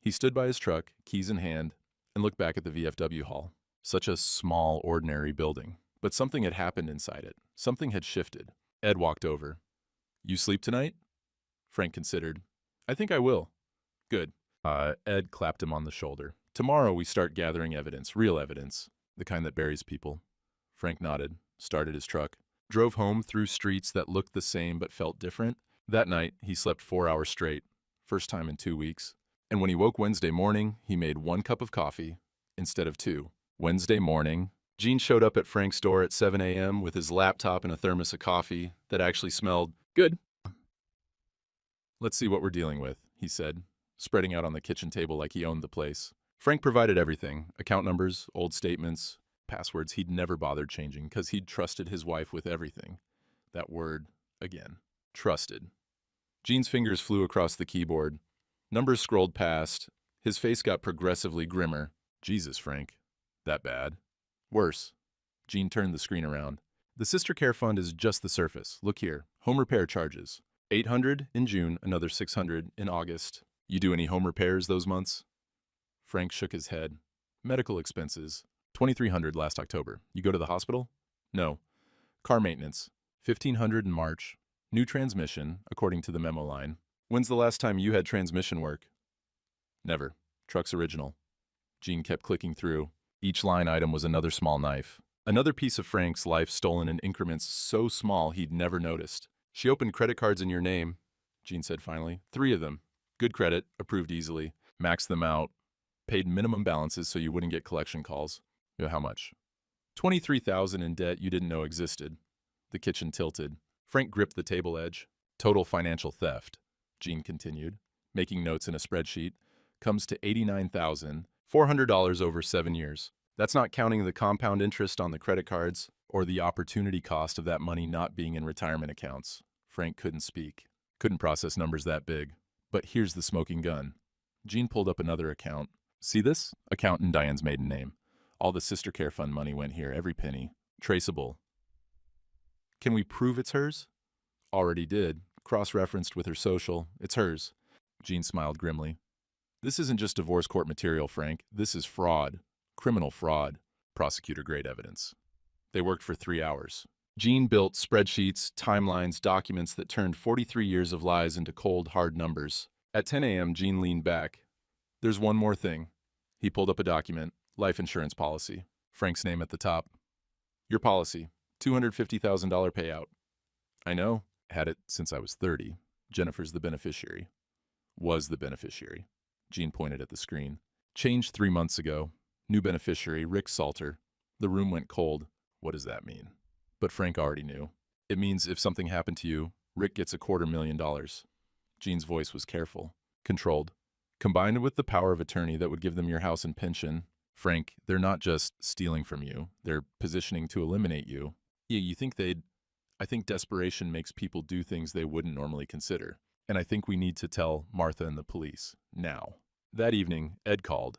He stood by his truck, keys in hand, and looked back at the VFW hall. Such a small, ordinary building. But something had happened inside it. Something had shifted. Ed walked over. You sleep tonight? Frank considered. I think I will. Good. Ed clapped him on the shoulder. Tomorrow we start gathering evidence, real evidence, the kind that buries people. Frank nodded, started his truck, drove home through streets that looked the same but felt different. That night, he slept 4 hours straight, first time in 2 weeks. And when he woke Wednesday morning, he made 1 cup of coffee instead of 2. Wednesday morning, Gene showed up at Frank's door at 7 a.m. with his laptop and a thermos of coffee that actually smelled good. Let's see what we're dealing with, he said, spreading out on the kitchen table like he owned the place. Frank provided everything, account numbers, old statements, passwords he'd never bothered changing because he'd trusted his wife with everything. That word, again, trusted. Gene's fingers flew across the keyboard. Numbers scrolled past. His face got progressively grimmer. Jesus, Frank. That bad? Worse. Gene turned the screen around. The sister care fund is just the surface. Look here. Home repair charges. 800 in June, another 600 in August. You do any home repairs those months? Frank shook his head. Medical expenses. 2,300 last October. You go to the hospital? No. Car maintenance. 1,500 in March. New transmission, according to the memo line. When's the last time you had transmission work? Never. Truck's original. Jean kept clicking through. Each line item was another small knife. Another piece of Frank's life stolen in increments so small he'd never noticed. She opened credit cards in your name, Jean said finally. 3 of them. Good credit, approved easily. Maxed them out. Paid minimum balances so you wouldn't get collection calls. How much? 23,000 in debt you didn't know existed. The kitchen tilted. Frank gripped the table edge. Total financial theft, Jean continued, making notes in a spreadsheet, comes to $89,400 over 7 years. That's not counting the compound interest on the credit cards or the opportunity cost of that money not being in retirement accounts. Frank couldn't speak, couldn't process numbers that big. But here's the smoking gun. Jean pulled up another account. See this? Account in Diane's maiden name. All the sister care fund money went here, every penny. Traceable. Can we prove it's hers? Already did. Cross-referenced with her social. It's hers. Jean smiled grimly. This isn't just divorce court material, Frank. This is fraud. Criminal fraud. Prosecutor-grade evidence. They worked for 3 hours. Jean built spreadsheets, timelines, documents that turned 43 years of lies into cold, hard numbers. At 10 a.m., Jean leaned back. There's one more thing. He pulled up a document. Life insurance policy. Frank's name at the top. Your policy. $250,000 payout. I know. Had it since I was 30. Jennifer's the beneficiary. Was the beneficiary. Jean pointed at the screen. Changed 3 months ago. New beneficiary, Rick Salter. The room went cold. What does that mean? But Frank already knew. It means if something happened to you, Rick gets $250,000. Jean's voice was careful, controlled. Combined with the power of attorney that would give them your house and pension, Frank, they're not just stealing from you. They're positioning to eliminate you. Yeah, you think they'd... I think desperation makes people do things they wouldn't normally consider. And I think we need to tell Martha and the police. Now. That evening, Ed called.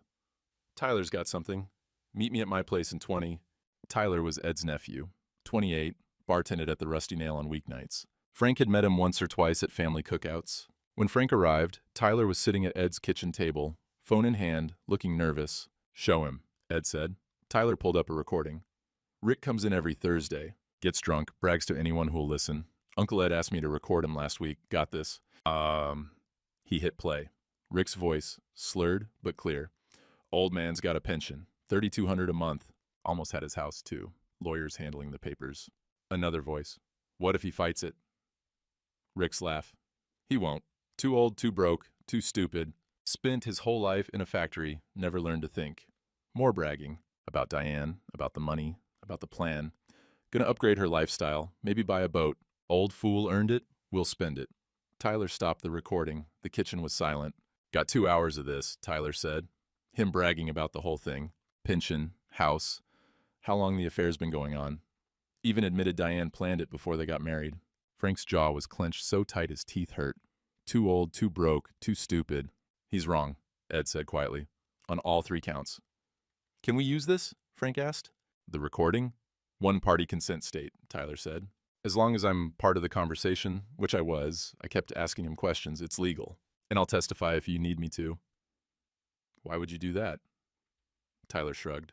Tyler's got something. Meet me at my place in 20. Tyler was Ed's nephew. 28, bartended at the Rusty Nail on weeknights. Frank had met him once or twice at family cookouts. When Frank arrived, Tyler was sitting at Ed's kitchen table, phone in hand, looking nervous. Show him, Ed said. Tyler pulled up a recording. Rick comes in every Thursday, gets drunk, brags to anyone who'll listen. Uncle Ed asked me to record him last week. Got this. He hit play. Rick's voice, slurred but clear. Old man's got a pension, $3,200 a month. Almost had his house, too. Lawyers handling the papers. Another voice. What if he fights it? Rick's laugh. He won't. Too old, too broke, too stupid. Spent his whole life in a factory, never learned to think. More bragging. About Diane, about the money, about the plan. Gonna upgrade her lifestyle, maybe buy a boat. Old fool earned it, we'll spend it. Tyler stopped the recording. The kitchen was silent. Got 2 hours of this, Tyler said. Him bragging about the whole thing. Pension, house, how long the affair's been going on. Even admitted Diane planned it before they got married. Frank's jaw was clenched so tight his teeth hurt. Too old, too broke, too stupid. He's wrong, Ed said quietly. On all 3 counts. Can we use this? Frank asked. The recording? One-party consent state, Tyler said. As long as I'm part of the conversation, which I was, I kept asking him questions, it's legal. And I'll testify if you need me to. Why would you do that? Tyler shrugged.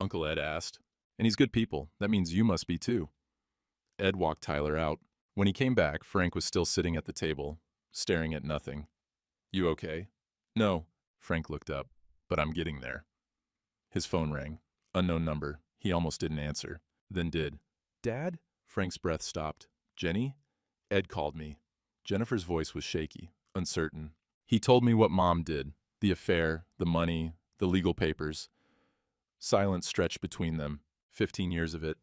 Uncle Ed asked. And he's good people. That means you must be too. Ed walked Tyler out. When he came back, Frank was still sitting at the table, staring at nothing. You okay? No. Frank looked up. But I'm getting there. His phone rang. Unknown number. He almost didn't answer. Then did. Dad? Frank's breath stopped. Jenny? Ed called me. Jennifer's voice was shaky, uncertain. He told me what Mom did. The affair, the money, the legal papers. Silence stretched between them. 15 years of it.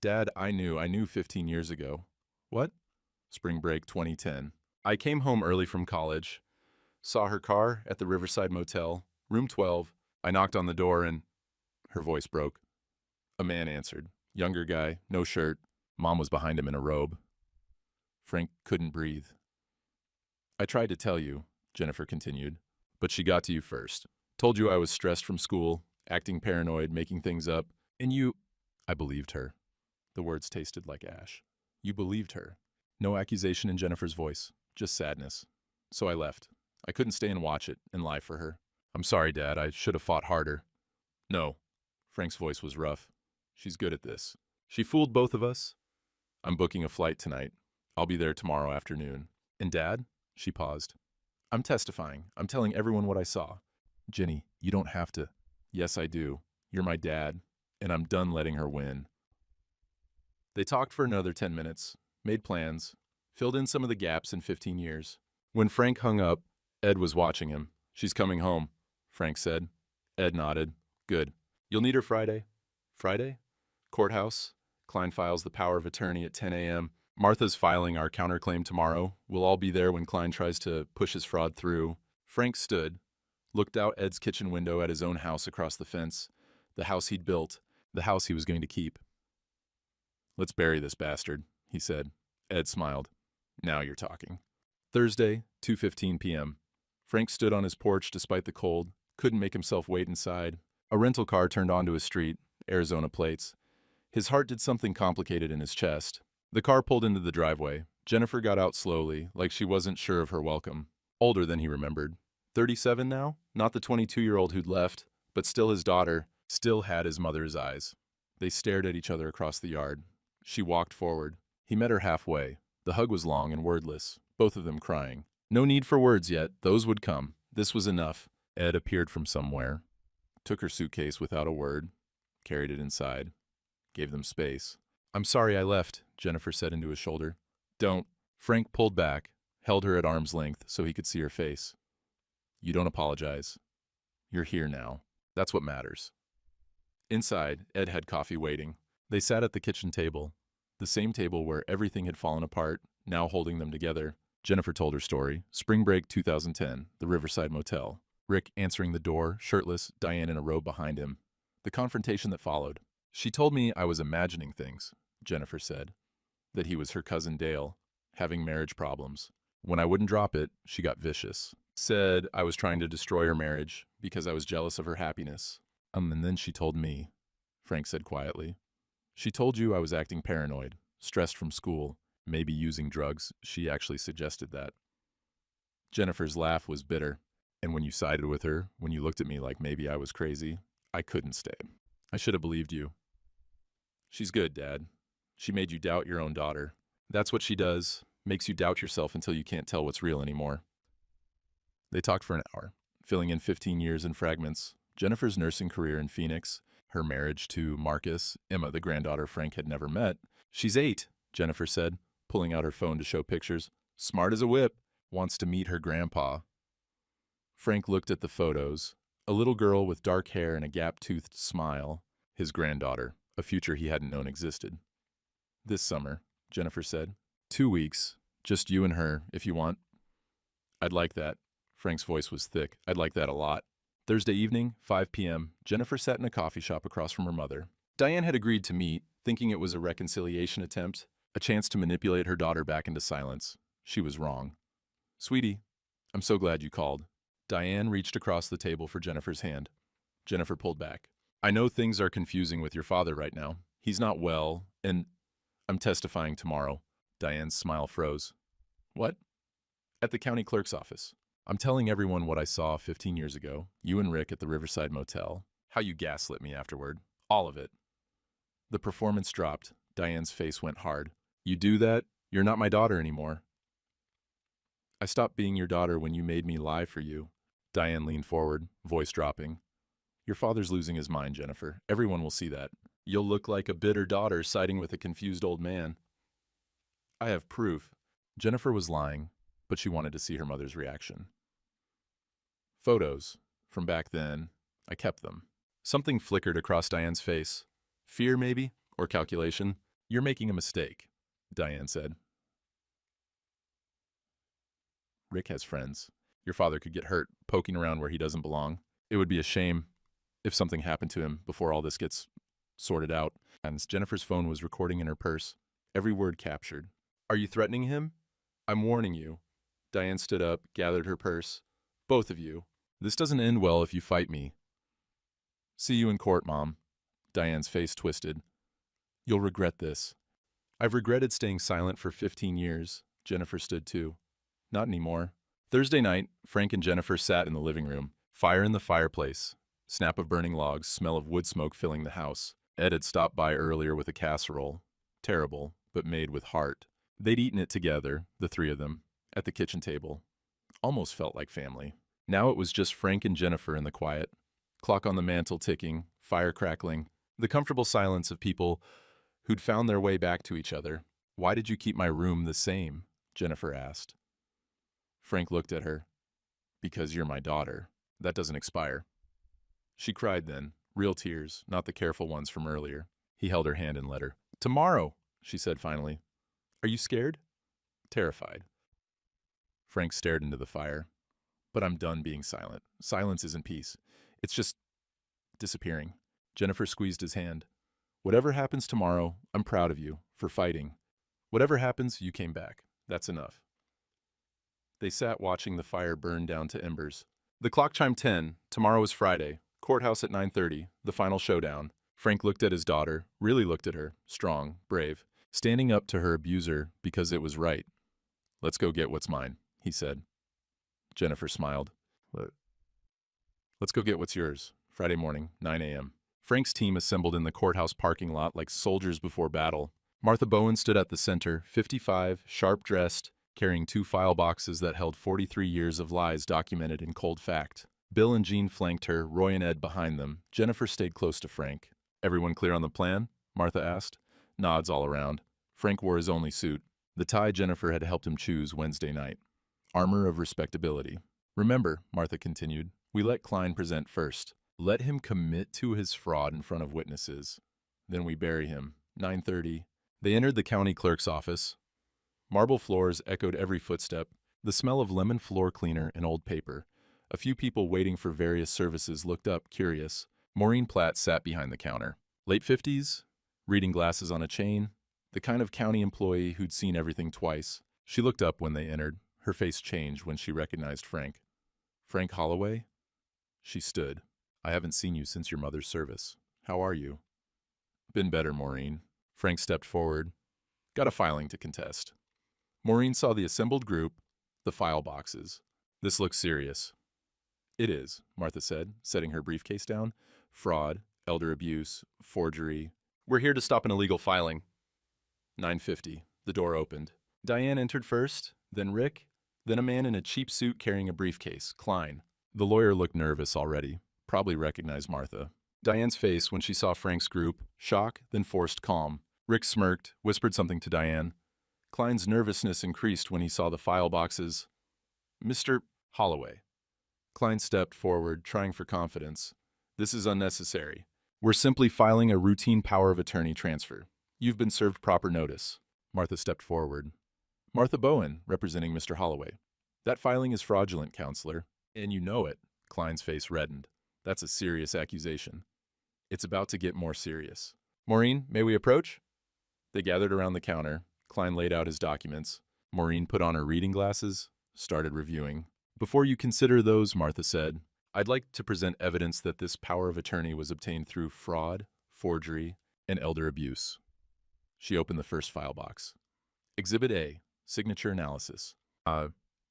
Dad, I knew 15 years ago. What? Spring break 2010. I came home early from college. Saw her car at the Riverside Motel, room 12. I knocked on the door and... Her voice broke. A man answered. Younger guy, no shirt. Mom was behind him in a robe. Frank couldn't breathe. I tried to tell you, Jennifer continued, but she got to you first. Told you I was stressed from school, acting paranoid, making things up, and you... I believed her. The words tasted like ash. You believed her. No accusation in Jennifer's voice, just sadness. So I left. I couldn't stay and watch it and lie for her. I'm sorry, Dad. I should have fought harder. No. Frank's voice was rough. She's good at this. She fooled both of us. I'm booking a flight tonight. I'll be there tomorrow afternoon. And Dad? She paused. I'm testifying. I'm telling everyone what I saw. Jenny, you don't have to. Yes, I do. You're my dad, and I'm done letting her win. They talked for another 10 minutes, made plans, filled in some of the gaps in 15 years. When Frank hung up, Ed was watching him. She's coming home, Frank said. Ed nodded. Good. You'll need her Friday. Friday? Courthouse. Klein files the power of attorney at 10 a.m. Martha's filing our counterclaim tomorrow. We'll all be there when Klein tries to push his fraud through. Frank stood, looked out Ed's kitchen window at his own house across the fence, the house he'd built, the house he was going to keep. Let's bury this bastard, he said. Ed smiled. Now you're talking. Thursday, 2:15 p.m. Frank stood on his porch despite the cold, couldn't make himself wait inside. A rental car turned onto his street, Arizona plates. His heart did something complicated in his chest. The car pulled into the driveway. Jennifer got out slowly, like she wasn't sure of her welcome. Older than he remembered. 37 now? Not the 22-year-old who'd left, but still his daughter, still had his mother's eyes. They stared at each other across the yard. She walked forward. He met her halfway. The hug was long and wordless, both of them crying. No need for words yet. Those would come. This was enough. Ed appeared from somewhere, took her suitcase without a word, carried it inside, gave them space. I'm sorry I left, Jennifer said into his shoulder. Don't. Frank pulled back, held her at arm's length so he could see her face. You don't apologize. You're here now. That's what matters. Inside, Ed had coffee waiting. They sat at the kitchen table, the same table where everything had fallen apart, now holding them together. Jennifer told her story. Spring break 2010, the Riverside Motel. Rick answering the door, shirtless, Diane in a robe behind him. The confrontation that followed. She told me I was imagining things, Jennifer said. That he was her cousin Dale, having marriage problems. When I wouldn't drop it, she got vicious. Said I was trying to destroy her marriage because I was jealous of her happiness. And then she told me, Frank said quietly. She told you I was acting paranoid, stressed from school, maybe using drugs. She actually suggested that. Jennifer's laugh was bitter. And when you sided with her, when you looked at me like maybe I was crazy, I couldn't stay. I should have believed you. She's good, Dad. She made you doubt your own daughter. That's what she does, makes you doubt yourself until you can't tell what's real anymore. They talked for an hour, filling in 15 years in fragments. Jennifer's nursing career in Phoenix, her marriage to Marcus, Emma, the granddaughter Frank had never met. She's 8, Jennifer said, pulling out her phone to show pictures. Smart as a whip, wants to meet her grandpa. Frank looked at the photos. A little girl with dark hair and a gap-toothed smile. His granddaughter, a future he hadn't known existed. This summer, Jennifer said. 2 weeks, just you and her, if you want. I'd like that. Frank's voice was thick. I'd like that a lot. Thursday evening, 5 p.m., Jennifer sat in a coffee shop across from her mother. Diane had agreed to meet, thinking it was a reconciliation attempt, a chance to manipulate her daughter back into silence. She was wrong. Sweetie, I'm so glad you called. Diane reached across the table for Jennifer's hand. Jennifer pulled back. I know things are confusing with your father right now. He's not well, and I'm testifying tomorrow. Diane's smile froze. What? At the county clerk's office. I'm telling everyone what I saw 15 years ago, you and Rick at the Riverside Motel, how you gaslit me afterward, all of it. The performance dropped. Diane's face went hard. You do that, you're not my daughter anymore. I stopped being your daughter when you made me lie for you. Diane leaned forward, voice dropping. Your father's losing his mind, Jennifer. Everyone will see that. You'll look like a bitter daughter siding with a confused old man. I have proof. Jennifer was lying, but she wanted to see her mother's reaction. Photos. From back then, I kept them. Something flickered across Diane's face. Fear, maybe? Or calculation? You're making a mistake, Diane said. Rick has friends. Your father could get hurt poking around where he doesn't belong. It would be a shame if something happened to him before all this gets sorted out. And Jennifer's phone was recording in her purse. Every word captured. Are you threatening him? I'm warning you. Diane stood up, gathered her purse. Both of you. This doesn't end well if you fight me. See you in court, Mom. Diane's face twisted. You'll regret this. I've regretted staying silent for 15 years. Jennifer stood too. Not anymore. Thursday night, Frank and Jennifer sat in the living room. Fire in the fireplace. Snap of burning logs, smell of wood smoke filling the house. Ed had stopped by earlier with a casserole. Terrible, but made with heart. They'd eaten it together, the three of them, at the kitchen table. Almost felt like family. Now it was just Frank and Jennifer in the quiet. Clock on the mantel ticking, fire crackling. The comfortable silence of people who'd found their way back to each other. Why did you keep my room the same? Jennifer asked. Frank looked at her. Because you're my daughter. That doesn't expire. She cried then, real tears, not the careful ones from earlier. He held her hand and led her. Tomorrow, she said finally. Are you scared? Terrified. Frank stared into the fire. But I'm done being silent. Silence isn't peace. It's just disappearing. Jennifer squeezed his hand. Whatever happens tomorrow, I'm proud of you for fighting. Whatever happens, you came back. That's enough. They sat watching the fire burn down to embers. The clock chimed 10. Tomorrow is Friday. Courthouse at 9:30. The final showdown. Frank looked at his daughter, really looked at her, strong, brave, standing up to her abuser because it was right. Let's go get what's mine, he said. Jennifer smiled. Let's go get what's yours. Friday morning, 9 a.m. Frank's team assembled in the courthouse parking lot like soldiers before battle. Martha Bowen stood at the center, 55, sharp-dressed, carrying 2 file boxes that held 43 years of lies documented in cold fact. Bill and Jean flanked her, Roy and Ed behind them. Jennifer stayed close to Frank. Everyone clear on the plan? Martha asked. Nods all around. Frank wore his only suit, the tie Jennifer had helped him choose Wednesday night. Armor of respectability. Remember, Martha continued, we let Klein present first. Let him commit to his fraud in front of witnesses. Then we bury him. 9:30. They entered the county clerk's office. Marble floors echoed every footstep, the smell of lemon floor cleaner and old paper. A few people waiting for various services looked up, curious. Maureen Platt sat behind the counter. Late 50s, reading glasses on a chain, the kind of county employee who'd seen everything twice. She looked up when they entered. Her face changed when she recognized Frank. Frank Holloway? She stood. I haven't seen you since your mother's service. How are you? Been better, Maureen. Frank stepped forward. Got a filing to contest. Maureen saw the assembled group, the file boxes. This looks serious. It is, Martha said, setting her briefcase down. Fraud, elder abuse, forgery. We're here to stop an illegal filing. 9:50. The door opened. Diane entered first, then Rick, then a man in a cheap suit carrying a briefcase, Klein. The lawyer looked nervous already, probably recognized Martha. Diane's face when she saw Frank's group, shock, then forced calm. Rick smirked, whispered something to Diane. Klein's nervousness increased when he saw the file boxes. Mr. Holloway. Klein stepped forward, trying for confidence. This is unnecessary. We're simply filing a routine power of attorney transfer. You've been served proper notice. Martha stepped forward. Martha Bowen, representing Mr. Holloway. That filing is fraudulent, counselor. And you know it. Klein's face reddened. That's a serious accusation. It's about to get more serious. Maureen, may we approach? They gathered around the counter. Klein laid out his documents. Maureen put on her reading glasses, started reviewing. Before you consider those, Martha said, I'd like to present evidence that this power of attorney was obtained through fraud, forgery, and elder abuse. She opened the first file box. Exhibit A, signature analysis.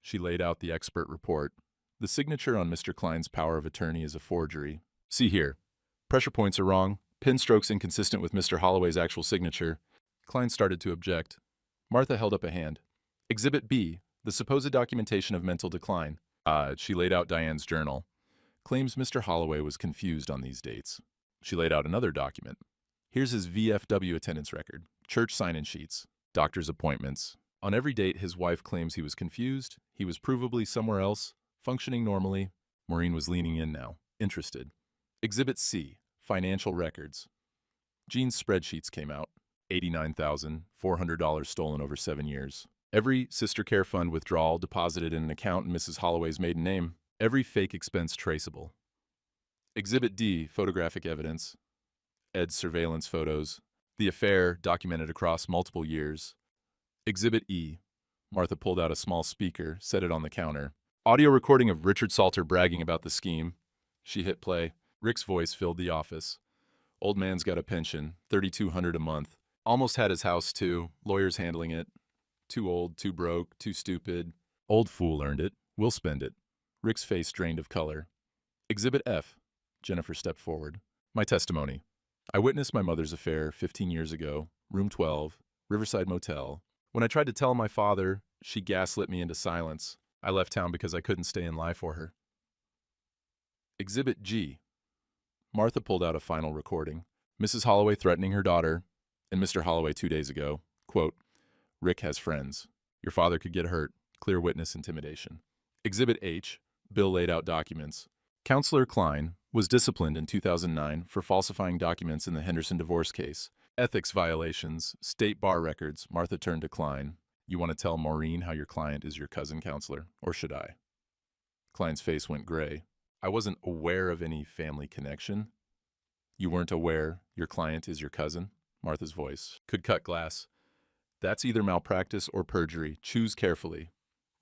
She laid out the expert report. The signature on Mr. Klein's power of attorney is a forgery. See here. Pressure points are wrong. Pen strokes inconsistent with Mr. Holloway's actual signature. Klein started to object. Martha held up a hand. Exhibit B, the supposed documentation of mental decline. She laid out Diane's journal. Claims Mr. Holloway was confused on these dates. She laid out another document. Here's his VFW attendance record, church sign-in sheets, doctor's appointments. On every date, his wife claims he was confused. He was provably somewhere else, functioning normally. Maureen was leaning in now, interested. Exhibit C, financial records. Jean's spreadsheets came out. $89,400 stolen over 7 years. Every sister care fund withdrawal deposited in an account in Mrs. Holloway's maiden name. Every fake expense traceable. Exhibit D, photographic evidence. Ed's surveillance photos. The affair documented across multiple years. Exhibit E. Martha pulled out a small speaker, set it on the counter. Audio recording of Richard Salter bragging about the scheme. She hit play. Rick's voice filled the office. Old man's got a pension, $3,200 a month. Almost had his house, too. Lawyers handling it. Too old, too broke, too stupid. Old fool earned it. We'll spend it. Rick's face drained of color. Exhibit F. Jennifer stepped forward. My testimony. I witnessed my mother's affair 15 years ago, room 12, Riverside Motel. When I tried to tell my father, she gaslit me into silence. I left town because I couldn't stay and lie for her. Exhibit G. Martha pulled out a final recording. Mrs. Holloway threatening her daughter, and Mr. Holloway 2 days ago. Quote, Rick has friends. Your father could get hurt. Clear witness intimidation. Exhibit H. Bill laid out documents. Counselor Klein was disciplined in 2009 for falsifying documents in the Henderson divorce case. Ethics violations, state bar records. Martha turned to Klein. You want to tell Maureen how your client is your cousin, counselor, or should I? Klein's face went gray. I wasn't aware of any family connection. You weren't aware your client is your cousin? Martha's voice could cut glass. That's either malpractice or perjury. Choose carefully.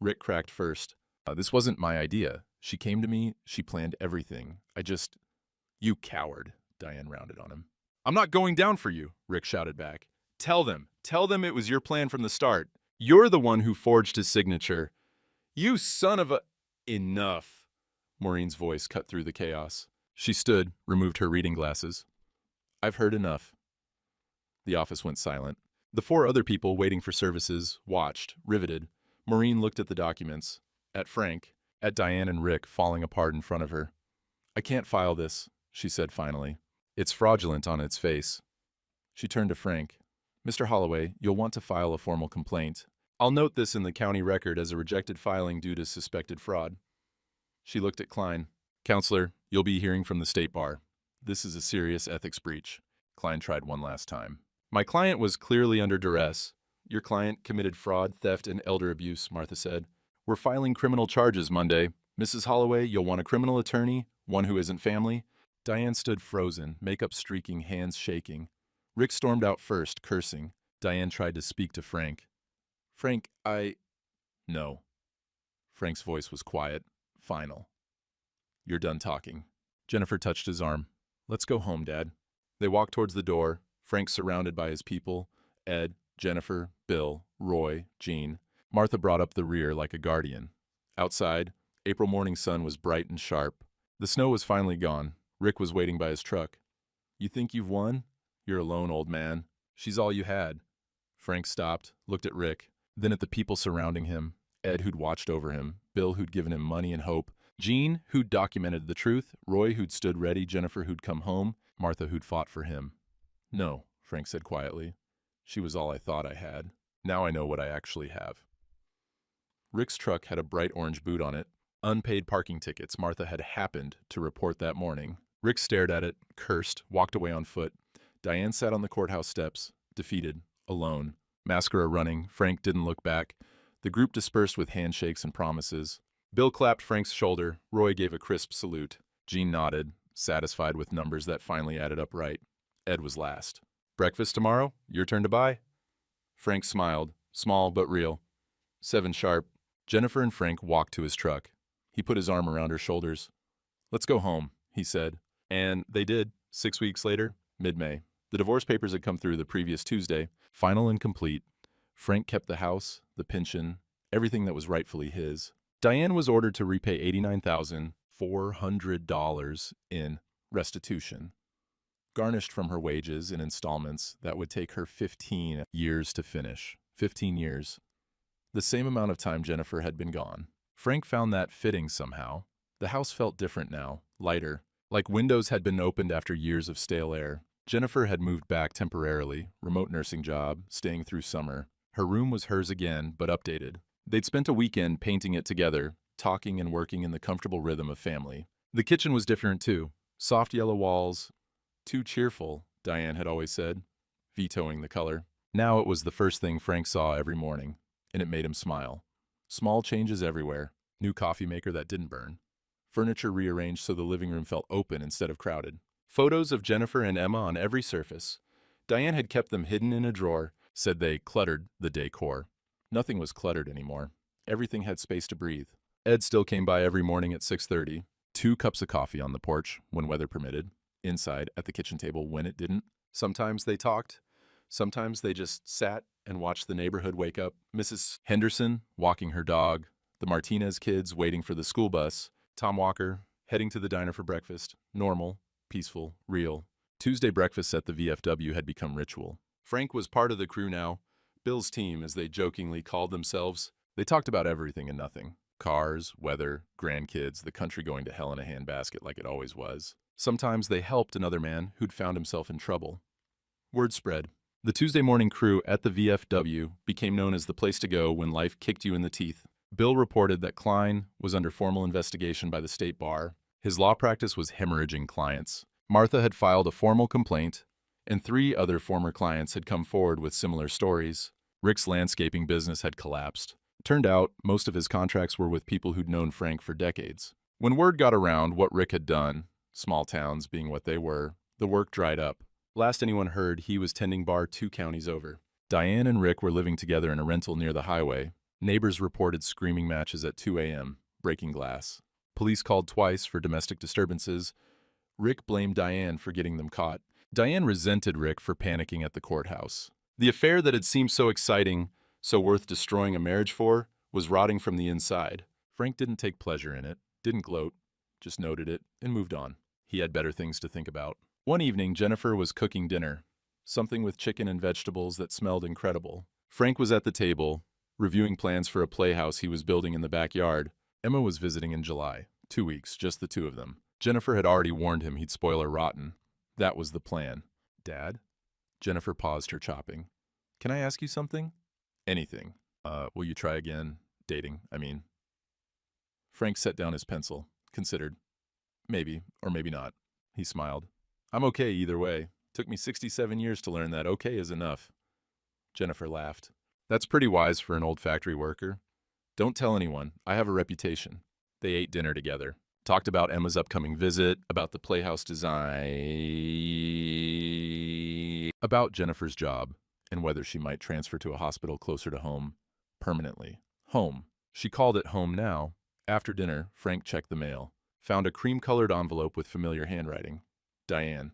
Rick cracked first. This wasn't my idea. She came to me. She planned everything. You coward, Diane rounded on him. I'm not going down for you, Rick shouted back. Tell them it was your plan from the start. You're the one who forged his signature. You son of a... Enough. Maureen's voice cut through the chaos. She stood, removed her reading glasses. I've heard enough. The office went silent. The 4 other people waiting for services watched, riveted. Maureen looked at the documents, at Frank, at Diane and Rick falling apart in front of her. I can't file this, she said finally. It's fraudulent on its face. She turned to Frank. Mr. Holloway, you'll want to file a formal complaint. I'll note this in the county record as a rejected filing due to suspected fraud. She looked at Klein. Counselor, you'll be hearing from the state bar. This is a serious ethics breach. Klein tried one last time. My client was clearly under duress. Your client committed fraud, theft, and elder abuse, Martha said. We're filing criminal charges Monday. Mrs. Holloway, you'll want a criminal attorney, one who isn't family. Diane stood frozen, makeup streaking, hands shaking. Rick stormed out first, cursing. Diane tried to speak to Frank. Frank, No. Frank's voice was quiet, final. You're done talking. Jennifer touched his arm. Let's go home, Dad. They walked towards the door, Frank surrounded by his people, Ed, Jennifer, Bill, Roy, Jean. Martha brought up the rear like a guardian. Outside, April morning sun was bright and sharp. The snow was finally gone. Rick was waiting by his truck. You think you've won? You're alone, old man. She's all you had. Frank stopped, looked at Rick, then at the people surrounding him. Ed, who'd watched over him. Bill, who'd given him money and hope. Jean, who'd documented the truth. Roy, who'd stood ready. Jennifer, who'd come home. Martha, who'd fought for him. No, Frank said quietly. She was all I thought I had. Now I know what I actually have. Rick's truck had a bright orange boot on it. Unpaid parking tickets Martha had happened to report that morning. Rick stared at it, cursed, walked away on foot. Diane sat on the courthouse steps, defeated, alone. Mascara running, Frank didn't look back. The group dispersed with handshakes and promises. Bill clapped Frank's shoulder. Roy gave a crisp salute. Jean nodded, satisfied with numbers that finally added up right. Ed was last. Breakfast tomorrow? Your turn to buy? Frank smiled, small but real. 7 sharp. Jennifer and Frank walked to his truck. He put his arm around her shoulders. Let's go home, he said. And they did. 6 weeks later, mid-May. The divorce papers had come through the previous Tuesday, final and complete. Frank kept the house, the pension, everything that was rightfully his. Diane was ordered to repay $89,400 in restitution, garnished from her wages in installments that would take her 15 years to finish. 15 years. The same amount of time Jennifer had been gone. Frank found that fitting somehow. The house felt different now, lighter, like windows had been opened after years of stale air. Jennifer had moved back temporarily, remote nursing job, staying through summer. Her room was hers again, but updated. They'd spent a weekend painting it together, talking and working in the comfortable rhythm of family. The kitchen was different too. Soft yellow walls. Too cheerful, Diane had always said, vetoing the color. Now it was the first thing Frank saw every morning, and it made him smile. Small changes everywhere. New coffee maker that didn't burn. Furniture rearranged so the living room felt open instead of crowded. Photos of Jennifer and Emma on every surface. Diane had kept them hidden in a drawer, said they cluttered the decor. Nothing was cluttered anymore. Everything had space to breathe. Ed still came by every morning at 6:30. 2 cups of coffee on the porch, when weather permitted. Inside, at the kitchen table, when it didn't. Sometimes they talked. Sometimes they just sat and watched the neighborhood wake up. Mrs. Henderson walking her dog, the Martinez kids waiting for the school bus, Tom Walker heading to the diner for breakfast. Normal, peaceful, real. Tuesday breakfasts at the VFW had become ritual. Frank was part of the crew now, Bill's team, as they jokingly called themselves. They talked about everything and nothing. Cars, weather, grandkids, the country going to hell in a handbasket like it always was. Sometimes they helped another man who'd found himself in trouble. Word spread. The Tuesday morning crew at the VFW became known as the place to go when life kicked you in the teeth. Bill reported that Klein was under formal investigation by the state bar. His law practice was hemorrhaging clients. Martha had filed a formal complaint, and 3 other former clients had come forward with similar stories. Rick's landscaping business had collapsed. Turned out, most of his contracts were with people who'd known Frank for decades. When word got around what Rick had done, small towns being what they were, the work dried up. Last anyone heard, he was tending bar 2 counties over. Diane and Rick were living together in a rental near the highway. Neighbors reported screaming matches at 2 a.m., breaking glass. Police called twice for domestic disturbances. Rick blamed Diane for getting them caught. Diane resented Rick for panicking at the courthouse. The affair that had seemed so exciting, so worth destroying a marriage for, was rotting from the inside. Frank didn't take pleasure in it, didn't gloat, just noted it and moved on. He had better things to think about. One evening, Jennifer was cooking dinner, something with chicken and vegetables that smelled incredible. Frank was at the table, reviewing plans for a playhouse he was building in the backyard. Emma was visiting in July. 2 weeks, just the 2 of them. Jennifer had already warned him he'd spoil her rotten. That was the plan. Dad? Jennifer paused her chopping. Can I ask you something? Anything. Will you try again? Dating, I mean. Frank set down his pencil, considered. Maybe, or maybe not. He smiled. I'm okay either way. Took me 67 years to learn that okay is enough. Jennifer laughed. That's pretty wise for an old factory worker. Don't tell anyone. I have a reputation. They ate dinner together. Talked about Emma's upcoming visit, about the playhouse design, about Jennifer's job, and whether she might transfer to a hospital closer to home permanently. Home. She called it home now. After dinner, Frank checked the mail. Found a cream-colored envelope with familiar handwriting. Diane.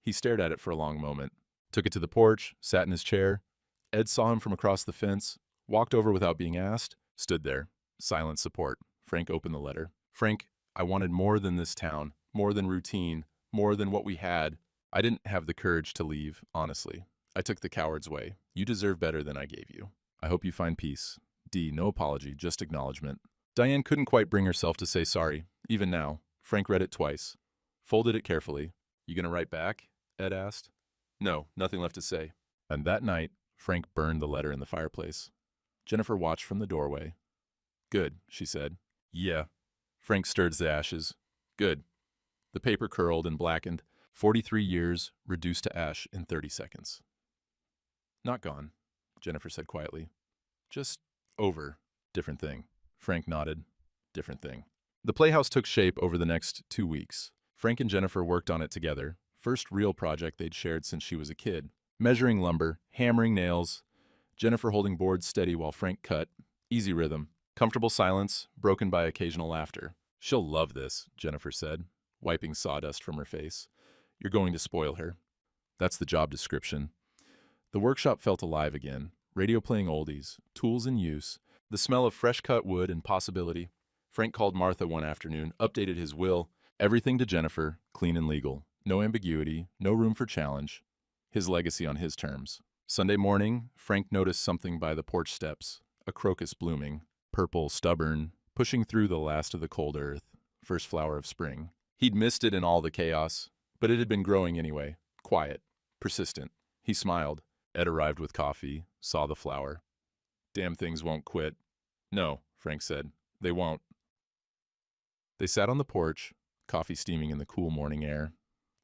He stared at it for a long moment. Took it to the porch, sat in his chair. Ed saw him from across the fence, walked over without being asked, stood there. Silent support. Frank opened the letter. Frank, I wanted more than this town, more than routine, more than what we had. I didn't have the courage to leave, honestly. I took the coward's way. You deserve better than I gave you. I hope you find peace. D, no apology, just acknowledgement. Diane couldn't quite bring herself to say sorry, even now. Frank read it twice. Folded it carefully. You gonna write back? Ed asked. No, nothing left to say. And that night, Frank burned the letter in the fireplace. Jennifer watched from the doorway. Good, she said. Yeah. Frank stirred the ashes. Good. The paper curled and blackened. 43 years reduced to ash in 30 seconds. Not gone, Jennifer said quietly. Just over. Different thing. Frank nodded. Different thing. The playhouse took shape over the next 2 weeks. Frank and Jennifer worked on it together. First real project they'd shared since she was a kid. Measuring lumber, hammering nails, Jennifer holding boards steady while Frank cut. Easy rhythm. Comfortable silence, broken by occasional laughter. She'll love this, Jennifer said, wiping sawdust from her face. You're going to spoil her. That's the job description. The workshop felt alive again. Radio playing oldies, tools in use, the smell of fresh cut wood and possibility. Frank called Martha one afternoon, updated his will. Everything to Jennifer, clean and legal. No ambiguity, no room for challenge. His legacy on his terms. Sunday morning, Frank noticed something by the porch steps. A crocus blooming. Purple, stubborn, pushing through the last of the cold earth. First flower of spring. He'd missed it in all the chaos, but it had been growing anyway. Quiet. Persistent. He smiled. Ed arrived with coffee, saw the flower. Damn things won't quit. No, Frank said. They won't. They sat on the porch, coffee steaming in the cool morning air.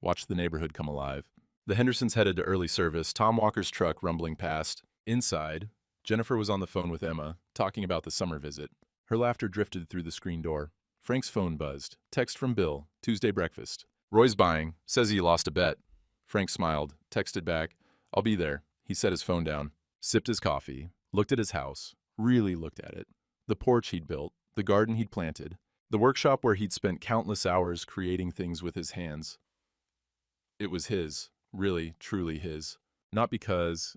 Watched the neighborhood come alive. The Hendersons headed to early service, Tom Walker's truck rumbling past. Inside, Jennifer was on the phone with Emma, talking about the summer visit. Her laughter drifted through the screen door. Frank's phone buzzed. Text from Bill. Tuesday breakfast. Roy's buying. Says he lost a bet. Frank smiled. Texted back. I'll be there. He set his phone down. Sipped his coffee. Looked at his house. Really looked at it. The porch he'd built. The garden he'd planted. The workshop where he'd spent countless hours creating things with his hands. It was his. Really, truly his. Not because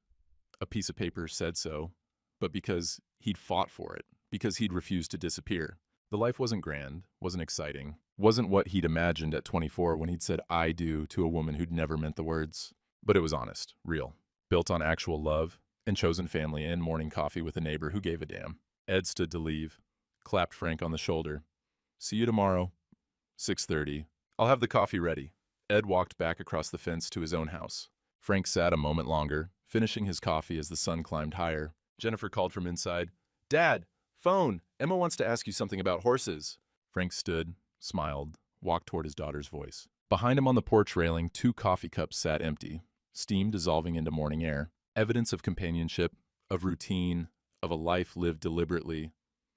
a piece of paper said so, but because he'd fought for it, because he'd refused to disappear. The life wasn't grand, wasn't exciting, wasn't what he'd imagined at 24 when he'd said "I do" to a woman who'd never meant the words. But it was honest, real, built on actual love and chosen family and morning coffee with a neighbor who gave a damn. Ed stood to leave, clapped Frank on the shoulder. "See you tomorrow, 6:30. I'll have the coffee ready." Ed walked back across the fence to his own house. Frank sat a moment longer, finishing his coffee as the sun climbed higher. Jennifer called from inside. "Dad, phone! Emma wants to ask you something about horses." Frank stood, smiled, walked toward his daughter's voice. Behind him on the porch railing, 2 coffee cups sat empty, steam dissolving into morning air. Evidence of companionship, of routine, of a life lived deliberately.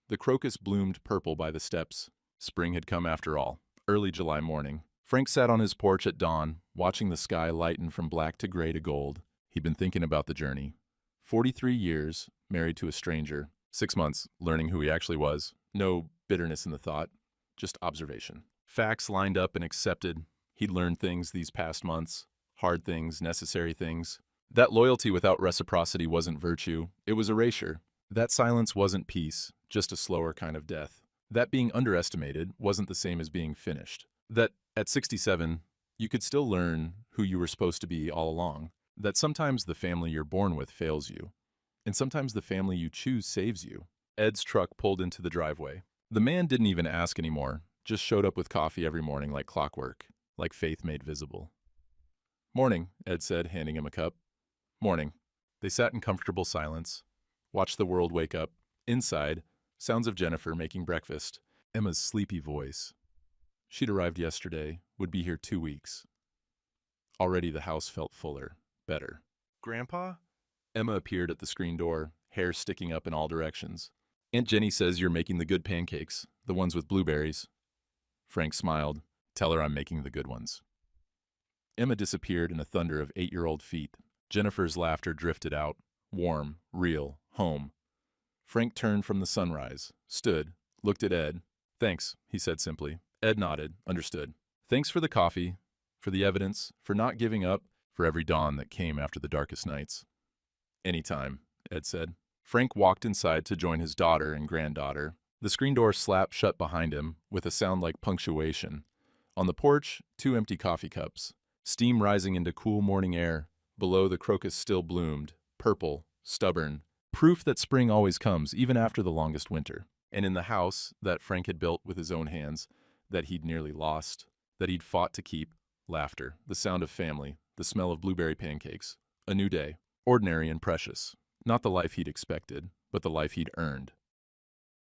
The crocus bloomed purple by the steps. Spring had come after all. Early July morning. Frank sat on his porch at dawn, watching the sky lighten from black to gray to gold. He'd been thinking about the journey. 43 years, married to a stranger. 6 months, learning who he actually was. No bitterness in the thought, just observation. Facts lined up and accepted. He'd learned things these past months. Hard things, necessary things. That loyalty without reciprocity wasn't virtue. It was erasure. That silence wasn't peace, just a slower kind of death. That being underestimated wasn't the same as being finished. That at 67, you could still learn who you were supposed to be all along. That sometimes the family you're born with fails you. And sometimes the family you choose saves you. Ed's truck pulled into the driveway. The man didn't even ask anymore, just showed up with coffee every morning like clockwork, like faith made visible. "Morning," Ed said, handing him a cup. "Morning." They sat in comfortable silence, watched the world wake up. Inside, sounds of Jennifer making breakfast. Emma's sleepy voice. She'd arrived yesterday, would be here 2 weeks. Already the house felt fuller, better. "Grandpa?" Emma appeared at the screen door, hair sticking up in all directions. "Aunt Jenny says you're making the good pancakes, the ones with blueberries." Frank smiled. "Tell her I'm making the good ones." Emma disappeared in a thunder of 8-year-old feet. Jennifer's laughter drifted out, warm, real, home. Frank turned from the sunrise, stood, looked at Ed. "Thanks," he said simply. Ed nodded, understood. "Thanks for the coffee, for the evidence, for not giving up, for every dawn that came after the darkest nights." "Anytime," Ed said. Frank walked inside to join his daughter and granddaughter. The screen door slapped shut behind him, with a sound like punctuation. On the porch, 2 empty coffee cups. Steam rising into cool morning air. Below, the crocus still bloomed, purple, stubborn. Proof that spring always comes, even after the longest winter. And in the house that Frank had built with his own hands, that he'd nearly lost, that he'd fought to keep, laughter, the sound of family, the smell of blueberry pancakes. A new day, ordinary and precious. Not the life he'd expected, but the life he'd earned.